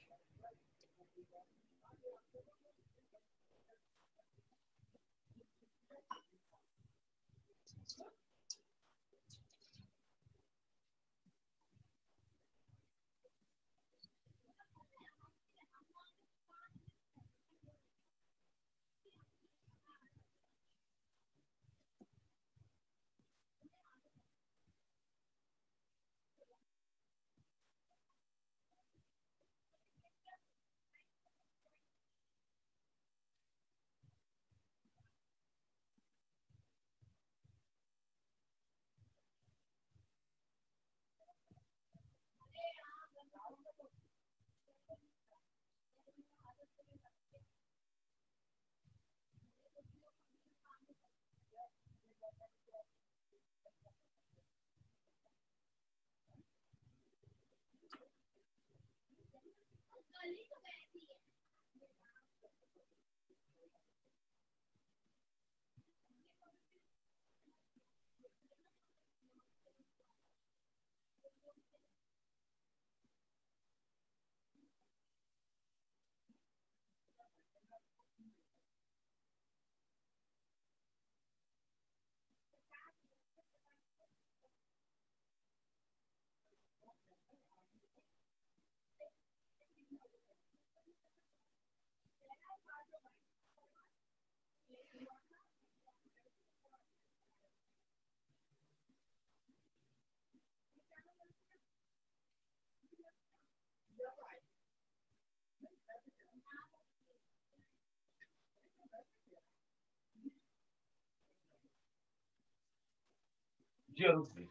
जी आरुष जी,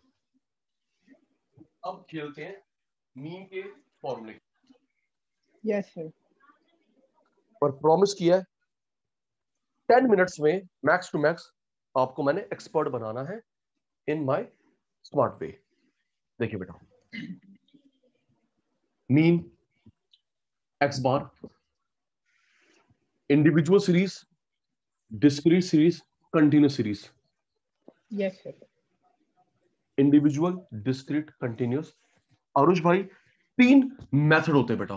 अब खेलते हैं मीन के फॉर्मूले Yes, sir. पर। प्रॉमिस किया है 10 मिनट्स में मैक्स टू मैक्स आपको मैंने एक्सपर्ट बनाना है इन माय स्मार्ट वे। देखिए बेटा, mean, X bar, individual series, discrete series, continuous series. Yes sir. Individual, discrete, continuous. Aarush भाई, 3 मेथड होते हैं बेटा,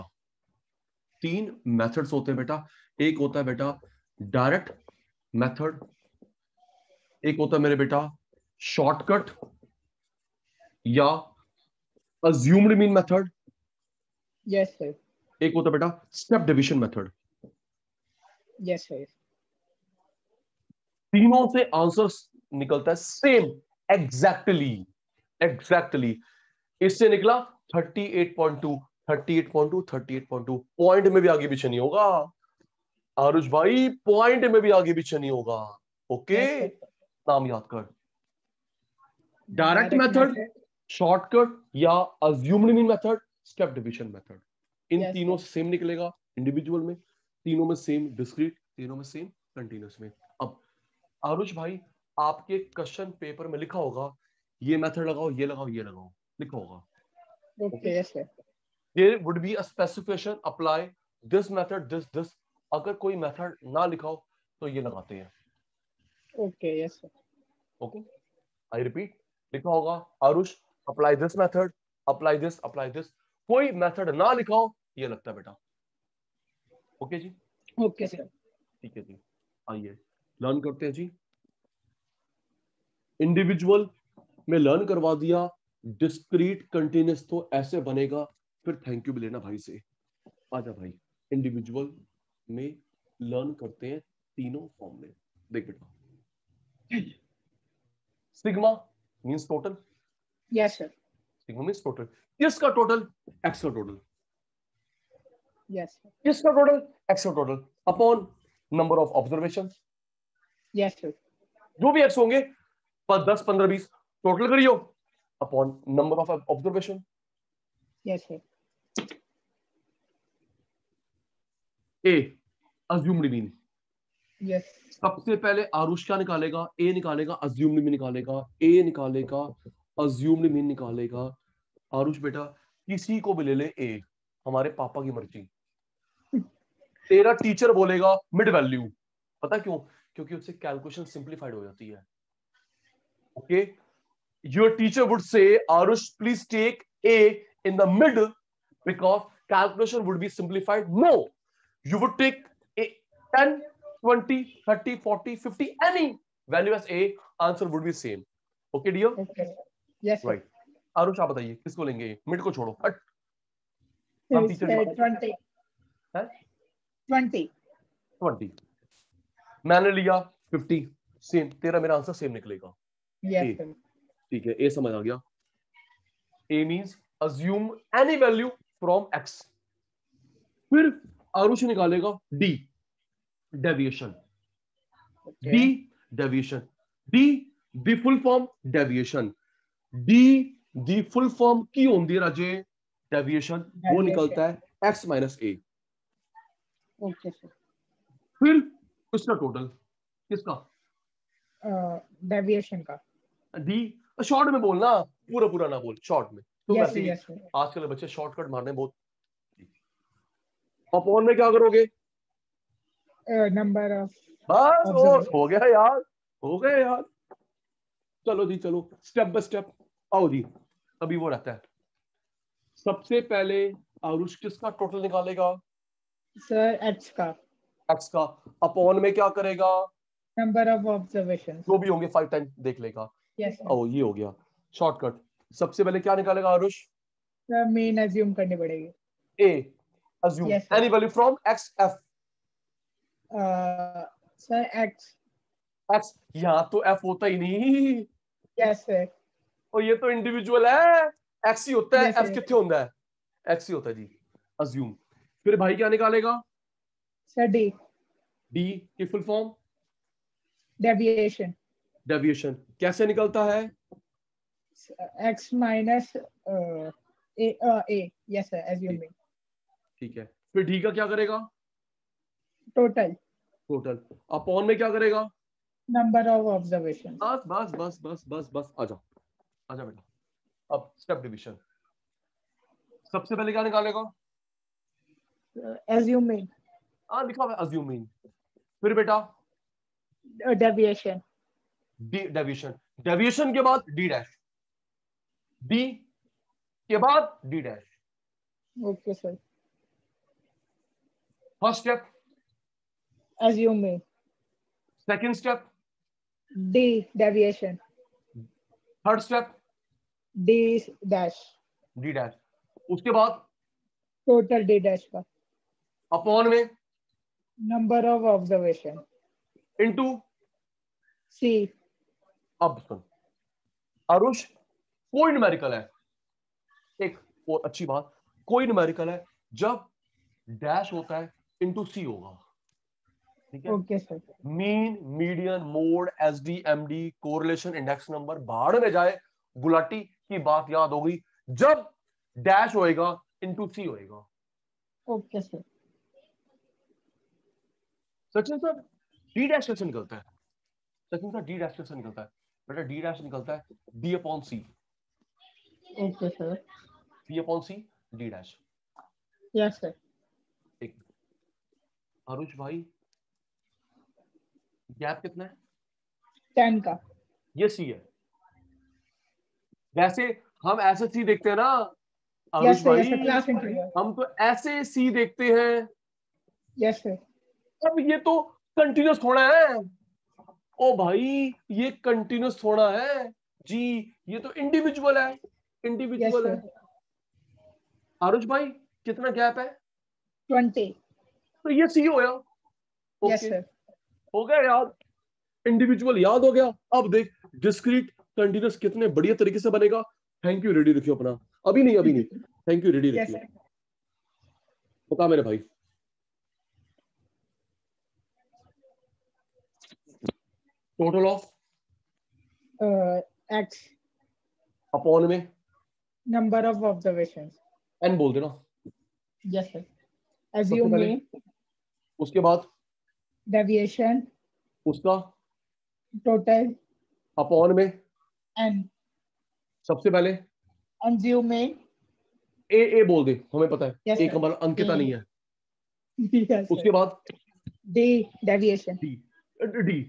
3 मेथड्स होते हैं बेटा। एक होता है बेटा डायरेक्ट मेथड, एक होता है मेरे बेटा शॉर्टकट या assumed mean method, yes sir. एक होता है बेटा step division method. Yes sir. तीनों से आंसर निकलता है सेम, एग्जैक्टली एग्जैक्टली। इससे निकला 38.2, 38.2, 38.2। पॉइंट में भी आगे पीछे नहीं होगा आरुष भाई, पॉइंट में भी आगे पीछे नहीं होगा। Okay, yes sir. नाम याद कर, direct direct method, method. Shortcut या assumed mean method, step division method. इन यस तीनों सर। से सेम निकलेगा इंडिविजुअल में, तीनों में सेम डिस्क्रीट, तीनों में सेम कंटिन्यूस में। अब आरुष भाई, आपके क्वेश्चन पेपर में लिखा होगा ये मेथड लगाओ, ये लगाओ, ये लगाओ, लिखा होगा। Okay yes sir. There would be a specification apply this method, this। अगर कोई मेथड ना लिखा हो तो ये लगाते हैं। Okay yes sir. Okay, I repeat, लिखा होगा Aarush apply this method, apply this, apply this. कोई मेथड ना लिखा हो ये लगता है बेटा। ओके जी, ओके सर। ठीक है जी, आइए लर्न करते हैं जी। इंडिविजुअल में लर्न करवा दिया, डिस्क्रीट कंटिन्यूस तो ऐसे बनेगा, फिर थैंक यू भी लेना भाई से। आजा भाई, इंडिविजुअल में लर्न करते हैं तीनों फॉर्म में। देख बेटा, sigma means total, yes sir. Sigma means total. किसका टोटल? एक्स का टोटल। Yes sir. किसका टोटल? एक्स का total upon number of observation. Yes sir. जो भी एक्स होंगे 10, 15, 20 टोटल करियो upon number of observation. Yes sir. A assumed mean. Yes. सबसे पहले आरुष क्या निकालेगा? ए निकालेगा, अज्यूम्ड मीन निकालेगा, ए निकालेगा, अज्यूम्ड मीन निकालेगा। आरुष बेटा किसी को भी ले ले ए, हमारे पापा की मर्जी। तेरा टीचर बोलेगा मिड वैल्यू, पता क्यों? क्योंकि उससे कैलकुलेशन सिंपलीफाइड हो जाती है। Okay, your teacher would say Arush please take a in the mid because calculation would be simplified. No, you would take a 10, 20, 30, 40, 50 any value as a, answer would be same. Okay dear? Okay yes sir. Right. Aarush आप बताइए किसको लेंगे? Mid को छोड़ो, हट। Teacher 20 है 20 20, मैंने लिया 50, सेम, तेरा मेरा आंसर सेम निकलेगा। Yes A, sir. ठीक है, ए समझ आ गया। A means assume any value from x। फिर आरुष निकालेगा D, deviation. D deviation, D the full form deviation, D the full form की होंदी राजे डेविएशन, वो निकलता है X minus A. Okay sir. फिर उसका टोटल, किसका? डेविएशन का। डी, शॉर्ट में बोलना, पूरा पूरा ना बोल, शॉर्ट में। तो यस वैसे ही यस सर। आजकल बच्चे शॉर्टकट मारने बहुत। अपॉन में क्या करोगे? नंबर ऑफ बस ऑब्जर्वेशन। हो गया यार, हो गया यार। चलो जी चलो, स्टेप बाय स्टेप आओ जी। अभी वो रहता है, सबसे पहले आरुष किसका टोटल निकालेगा? सर एक्स का। एक्स का। अपॉन में क्या करेगा? Number of observation. जो भी होंगे 5 10 देख लेगा। Yes sir. ओ ये हो गया शॉर्टकट। सबसे पहले क्या निकालेगा आरुष? सर मेन अज्यूम करनी पड़ेगी। A assume yes sir. Any value from X F. Sir X. X, यहां तो एफ होता ही नहीं, यस सर। और ये तो इंडिविजुअल है, एक्स ही होता है, यस एफ सर। कितने होता है? एक्स ही होता है जी, अज्यूम। फिर भाई क्या निकालेगा? सर डी, डी की फुल फॉर्म डेविएशन। डेविएशन कैसे निकलता है? X minus A. Yes sir, assuming. ठीक है, फिर डी का क्या करेगा? टोटल। टोटल। अपॉन में क्या करेगा? Number of observations. बस बस बस बस बस बस आ जाओ बेटा। अब स्टेप डिवीजन, सबसे पहले क्या निकालेगा? Assuming. लिखा हुआ है अज्यूमिंग। फिर बेटा Deviation. डेविएशन, डेविएशन के बाद डी डैश, डी के बाद D dash. Okay, sir. First step, Assuming. Second step, D. Deviation. Third step D dash. D dash. उसके बाद Total D dash का. अपॉन में Number of observation. Into. C. अब सुन आरुष, कोई न्यूमेरिकल है, एक और अच्छी बात, कोई न्यूमेरिकल है जब डैश होता है इनटू सी होगा, ठीक है? Okay, sir. Mean, median, mode, SD, MD, correlation, index number, भाड़ में जाए, गुलाटी की बात याद होगी, जब डैश होएगा इनटू सी होएगा। Okay, sir. Sachin sir D dash कैसे निकलता है? सचिन सर डी डैश कैसे निकलता है? बेटा डी डैश निकलता है D upon C. Okay, sir. D upon सी डी डैश। Yes, sir. एक आरुष भाई, गैप कितना है? 10 का. ये सी है। वैसे हम ऐसे सी देखते हैं ना आरुष Yes, sir. भाई, Yes, sir. Class interview. हम तो ऐसे सी देखते हैं। Yes, sir. अब ये तो कंटिन्यूस थोड़ा है। ओ भाई ये कंटिन्यूस थोड़ा है जी, ये तो इंडिविजुअल है, इंडिविजुअल Yes, है। sir. आरुष भाई कितना गैप है? 20. तो ये सी होया। Yes, okay, sir. हो गया याद, इंडिविजुअल याद हो गया। अब देख डिस्क्रीट कंटिन्यूस कितने बढ़िया तरीके से बनेगा। थैंक यू, रेडी रखियो अपना। अभी नहीं, थैंक यू, रेडी Yes, रखियो। sir. बता मेरे भाई, टोटल ऑफ X. अपॉन में Number of observations. एन बोल देना। Yes, sir. सबसे Assume पहले mean, उसके बाद deviation, उसका total, अपॉन में and सबसे पहले assume mean. ए बोल दे, हमें पता है। Yes, ए sir. का मतलब अंकिता A. नहीं है। Yes, उसके sir. बाद D. Deviation. D, D,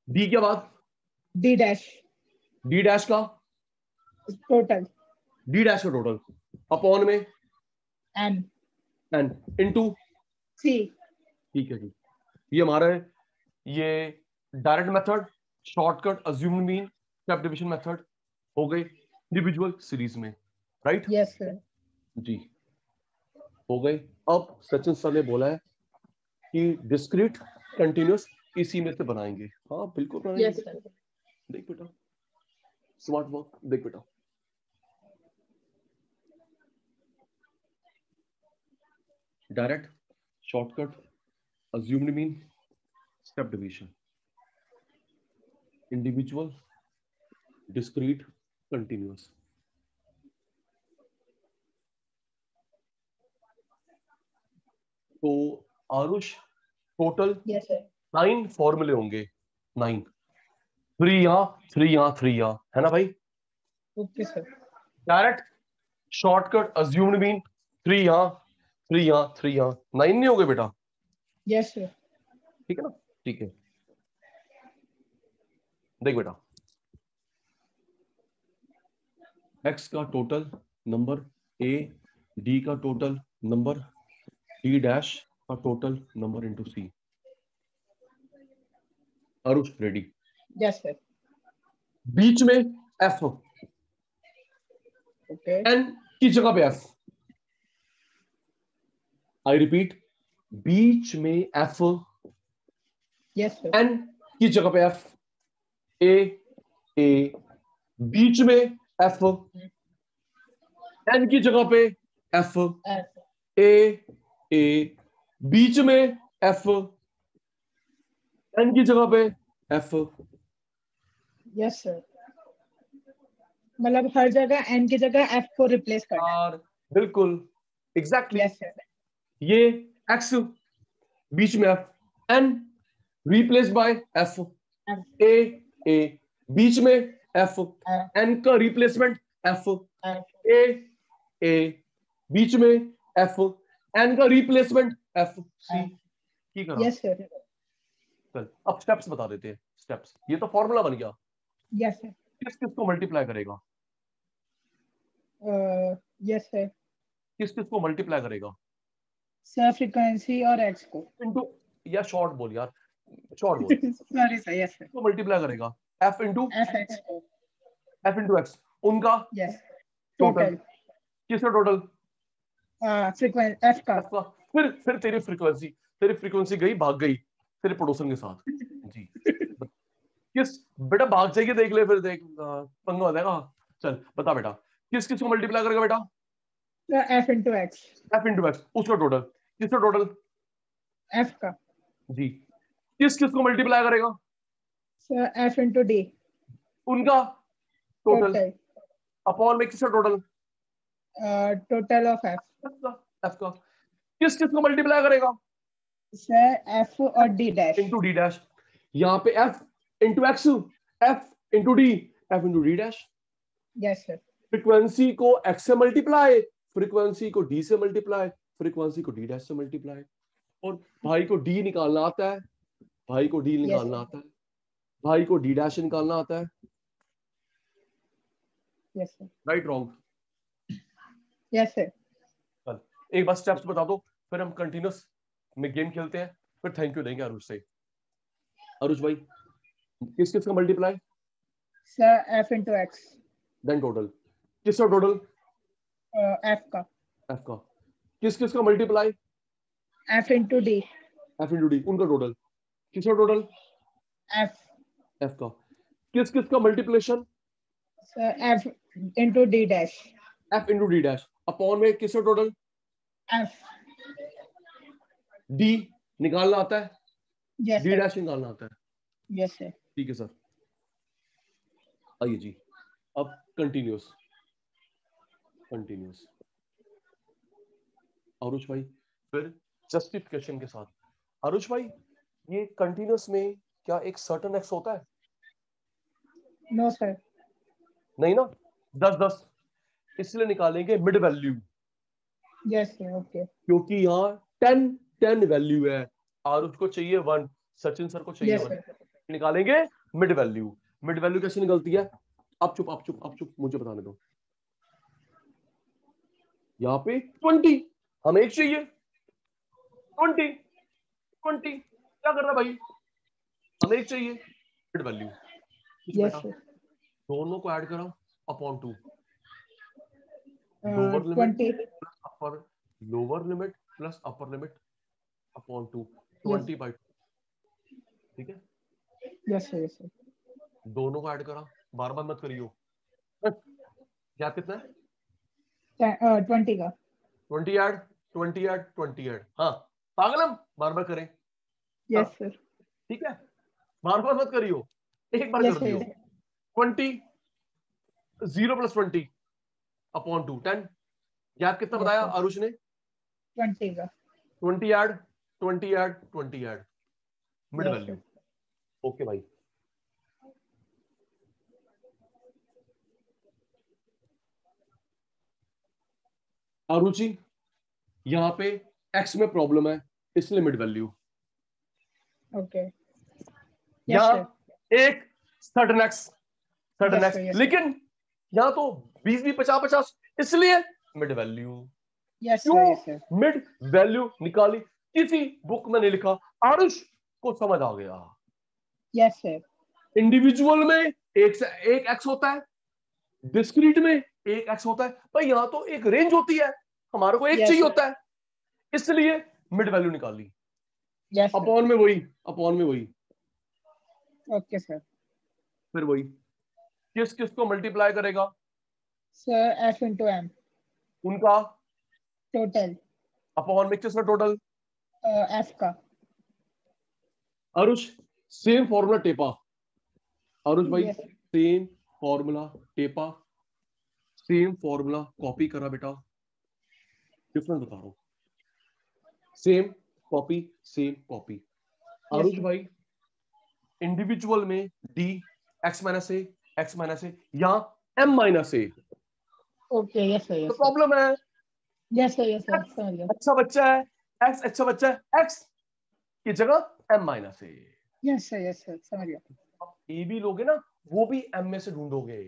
D के बाद D dash. डी डैश का, Total. डी डैश का टोटल, अपॉन में And एन इनटू। C. ठीक है जी, ये हमारा है ये direct method, shortcut, assumed mean, step division method हो गए इंडिविजुअल सीरीज में, राइट? Yes, sir. जी हो गए। अब सचिन सर ने बोला है कि डिस्क्रीट कंटिन्यूस इसी में से बनाएंगे। हाँ बिल्कुल बनाएंगे। Yes, sir. देख बेटा, स्मार्ट वर्क, देख बेटा, direct, shortcut, assumed mean, step division, individual, discrete, continuous. तो आरुष टोटल Yes, sir. 9 फॉर्मूले होंगे, 9, 3 यहाँ, 3 यहाँ, 3 यहाँ, है ना भाई? Okay, sir. Direct, shortcut, assumed mean, 3 यहाँ, 3 यहाँ, 3 यहाँ, 9 नहीं हो गए बेटा? Yes, sir. ठीक है ना? ठीक है, देख बेटा, x का टोटल नंबर a, d का टोटल नंबर, d डैश का total number into c। Arush ready? Yes, sir. बीच में f, Okay. n की जगह पे f, आई रिपीट, बीच में f, Yes, sir. n की जगह पे f, a, बीच में f, n की जगह पे f, F. a, बीच में f, n की जगह पे f। Yes, sir. मतलब हर जगह n की जगह f को रिप्लेस करना है। और बिल्कुल एग्जैक्टली Yes, sir. ये x बीच में f, n replace by f, ए ए, बीच में एफ, एन का रिप्लेसमेंट एफ, ए ए, बीच में एफ, एन का रिप्लेसमेंट एफ, सी। ठीक है? Yes sir. चल अब स्टेप्स बता देते हैं। स्टेप्स, ये तो फॉर्मूला बन गया। Yes sir. किस किस को मल्टीप्लाई करेगा? Yes sir. किस किस को मल्टीप्लाई करेगा? सर फ्रीक्वेंसी और एक्स को। इनटू, या शॉर्ट बोल यार, शॉर्ट बोल। Sorry sir. Yes sir. को मल्टीप्लाई करेगा एफ इंटू एफ एक्स को। एफ इंटू एक्स, उनका यस टोटल। टोटल। किसका टोटल? फ्रीक्वेंसी एफ का। एफ का। फिर तेरी फ्रीक्वेंसी गई, भाग गई तेरे पड़ोसन के साथ जी। किस बेटा भाग जाएगी, देख ले, फिर देख पंगा हो जाएगा। चल बता बेटा, किस किस को मल्टीप्लाई करेगा बेटा? F into x. F into x, उसका टोटल। किसका टोटल? एफ का। जी। किस किस को मल्टीप्लाई करेगा? Sir F into D. उनका टोटल। टोटल। अपॉन में किसका total? Total of F. F का। किस किस को मल्टीप्लाई करेगा? सर एफ और D dash. Into D dash. यहाँ पे F into x, F into D, F into D dash. Yes sir. Frequency को एक्स से मल्टीप्लाई, फ्रीक्वेंसी को डी से मल्टीप्लाई, फ्रीक्वेंसी को डी डैश से मल्टीप्लाई। और भाई को डी निकालना आता है, भाई को डी निकालना आता है, भाई को डी डैश निकालना आता है। Yes sir. Right wrong? Yes sir. चल एक बार स्टेप्स बता दो, फिर हम कंटिन्यूस में गेम खेलते हैं, फिर थैंक यू देंगे अरुष से। अरुष भाई, किस किस का multiply? Sir F into X. Then total. किसका टोटल? एफ का। एफ का। किस किस का multiply? F into D. F into D, उनका टोटल। किसका टोटल? एफ। एफ का। किस किस का multiplication? Sir F into D dash. F into D dash, upon में किसका टोटल? एफ। डी निकालना आता है, यस डी सर। डैश निकालना आता है। Yes sir. ठीक है सर। आइए जी, अब कंटिन्यूस। कंटिन्यूस अरुष भाई, फिर जस्टिफिकेशन के साथ। अरुष भाई, ये कंटिन्यूस में क्या एक सर्टेन एक्स होता है? No sir. नहीं ना, 10-10, इसलिए निकालेंगे mid value, yes sir. Okay. क्योंकि यहाँ 10 वैल्यू है, आरुष को चाहिए 1, सचिन सर को चाहिए 1, निकालेंगे मिड वैल्यू। मिड वैल्यू कैसे निकलती है? आप चुप, मुझे बताने दो। यहाँ पे 20, हमें एक चाहिए 20 क्या कर रहा भाई, हमें एक चाहिए मिड वैल्यू। Yes sir. दोनों को ऐड करा upon 2, lower limit plus upper limit upon 2, 20/2। ठीक है? Yes sir. Yes sir. दोनों को ऐड करा, बार बार मत करियो। क्या कितना है? 20 का। 20 ऐड 20 ऐड। हाँ पागल हम बार बार करें? Yes sir. ठीक है, बार बार मत करियो, एक बार कर दियो। 20, 0 + 20 अपॉन 2, 10। गैप कितना बताया आरुष ने? 20 का। 20 add 20 add, mid value. Okay भाई, आरुचि यहाँ पे एक्स में प्रॉब्लम है, इसलिए मिड वैल्यू। ओके। यहाँ एक सर्टेन एक्स, लेकिन यहाँ तो 20 50 इसलिए मिड वैल्यू। क्यों मिड वैल्यू निकाली? किसी बुक में नहीं लिखा, आरुष को समझ आ गया। Yes sir. इंडिविजुअल में एक एक्स होता है, डिस्क्रीट में एक एक्स होता है, भाई यहाँ तो एक रेंज होती है, हमारे को एक चाहिए होता है, इसलिए मिड वैल्यू निकाली। अपॉन में वही। Okay sir. फिर वही, किस किस को मल्टीप्लाई करेगा? सर एफ इंटू एम, उनका टोटल। अपॉन में किसका टोटल? एफ का। अरुष सेम फॉर्मूला टेपा, अरुष भाई सेम फॉर्मूला टेपा, सेम फॉर्मूला कॉपी करा बेटा, डिफरेंस बता रहा हूं, सेम कॉपी। अरुष भाई इंडिविजुअल में डी एक्स माइनस ए, या M minus A. Okay, yes sir, तो यस प्रॉब्लम है, यस सर, यस सर, समझ गया। अच्छा बच्चा है, एक्स अच्छा बच्चा है, एक्स की जगह M minus A. Yes sir, yes sir, समझ गया। अब ए भी लोगे ना, वो भी एम में से ढूंढोगे।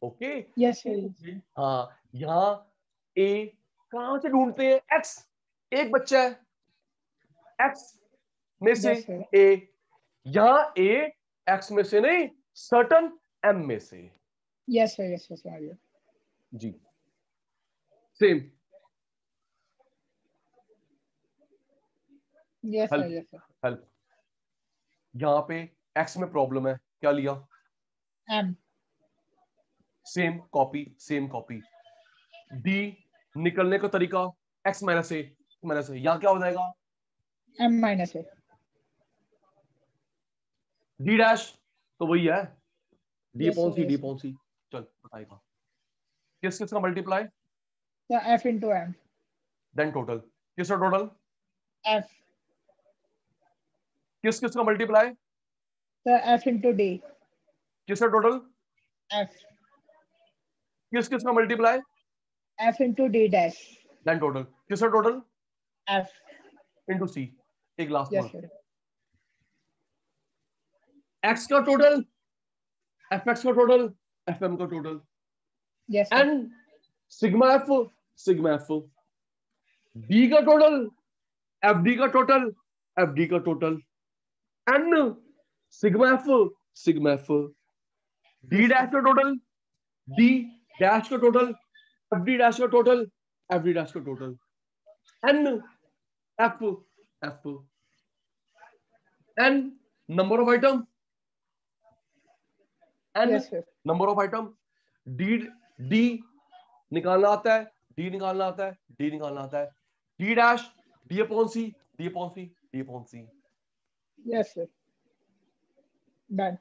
Okay, yes sir. हाँ, यहाँ ए कहां से ढूंढते हैं? एक्स, एक बच्चा है, एक्स में से यस सर, ए, यहां ए एक्स में से नहीं, सर्टन एम में से। यस सर, यस सर, समझ गया। जी same. Yes sir, help yes sir. Help, यहां पे एक्स में प्रॉब्लम है, क्या लिया? M. Same copy, same copy. D निकलने का तरीका एक्स माइनस ए, यहां क्या हो जाएगा? M minus a. D dash तो वही है, d yes upon sir, c, d yes upon c. चल बताएगा किस किस का multiply, sir. F into m. Then total, किसका टोटल? एफ। किस किस का multiply, sir F into d. किसका टोटल? एफ। किस किस का multiply, F into D dash. Then total, किसका टोटल? एफ। Into c. एक last yes one, sir. X का टोटल, एफ एक्स का टोटल, एफ एम का total, yes sir. N sigma f, sigma f. D का total, f d का total, f d का total, n sigma f, sigma f. D dash का total, d dash का total, f d dash का total, f d dash का total, n f f. N number of item, n yes sir. Number of item. D d निकालना आता है, D निकालना आता है, डी निकालना आता है। D dash, d upon C, d upon C, d upon c. Yes sir. Done.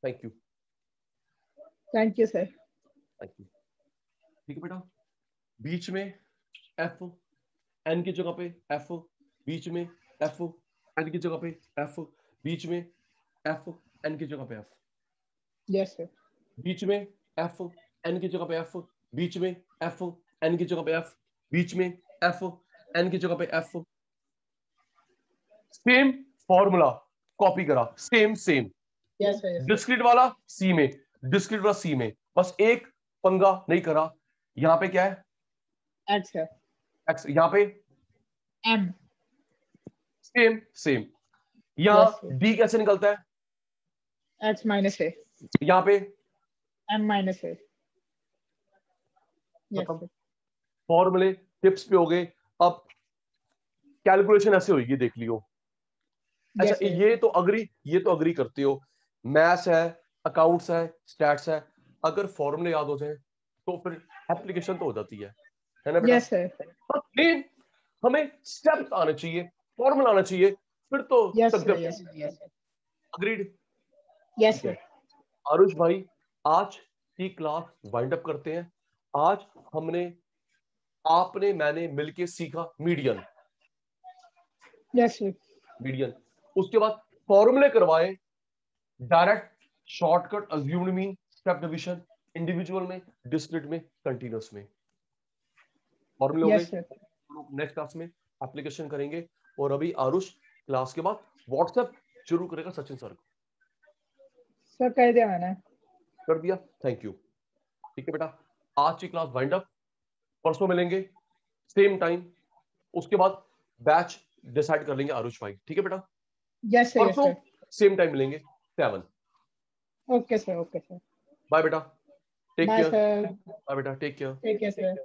Thank you, thank you sir. Thank you. ठीक है बेटा, बीच में एफ, एन की जगह पे एफ, बीच में एफ, एन की जगह पे एफ, बीच में एफ, एन की जगह पे एफ, यस सर। बीच में एफ, एन की जगह पे एफ, बीच में एफ, एन की जगह पे एफ, बीच में एफ, एन की जगह पे एफ। सेम फॉर्मूला कॉपी करा, same same. Yes sir. Discrete वाला सी में, डिस्क्रीट वाला सी में, बस एक पंगा नहीं करा। यहां पे क्या है? एक्स है। एक्स, यहां पे एम। Same same. यहां Yes, sir. डी कैसे निकलता है? एक्स माइनस ए। यहां पे एम माइनस ए। यस खत्म। सर। फॉर्मूले टिप्स पे हो गए, अब कैलकुलेशन ऐसे होगी, देख लियो। अच्छा, Yes, sir. ये तो अग्री करते हो, मैथ्स है, अकाउंट्स है, स्टैट्स है, अगर फॉर्मूले याद हो जाए तो फिर एप्लीकेशन तो हो जाती है ना बेटा? Yes, sir. लेकिन हमें स्टेप्स आने चाहिए, फॉर्मूला आना चाहिए, फिर तो Yes, sir. Yes, sir. Yes, sir. Agreed? Yes, sir. Aarush भाई, आज की क्लास वाइंड अप करते हैं। आज आपने मैंने मिलके सीखा मीडियन, Yes, sir. मीडियन। उसके बाद फॉर्मूले करवाए, direct, shortcut, assumed mean, step division, individual में, डिस्क्रीट में, कंटीन्यूअस में। फॉर्मूले हो Yes, गए। sir. नेक्स्ट क्लास में एप्लीकेशन करेंगे। और अभी आरुष क्लास के बाद व्हाट्सएप शुरू करेगा सचिन सर को। सर कह दिया मैंने। कर दिया, थैंक यू। ठीक है बेटा, आज की क्लास वाइंड अप, परसों मिलेंगे सेम टाइम। उसके बाद बैच डिसाइड कर लेंगे आरुष भाई, ठीक है बेटा? Yes, sir. Yes, परसों sir. सेम टाइम मिलेंगे 7। Okay, sir. Okay, sir. Bye बेटा, take Bye, care. sir. Bye बेटा, take care. Take care, sir.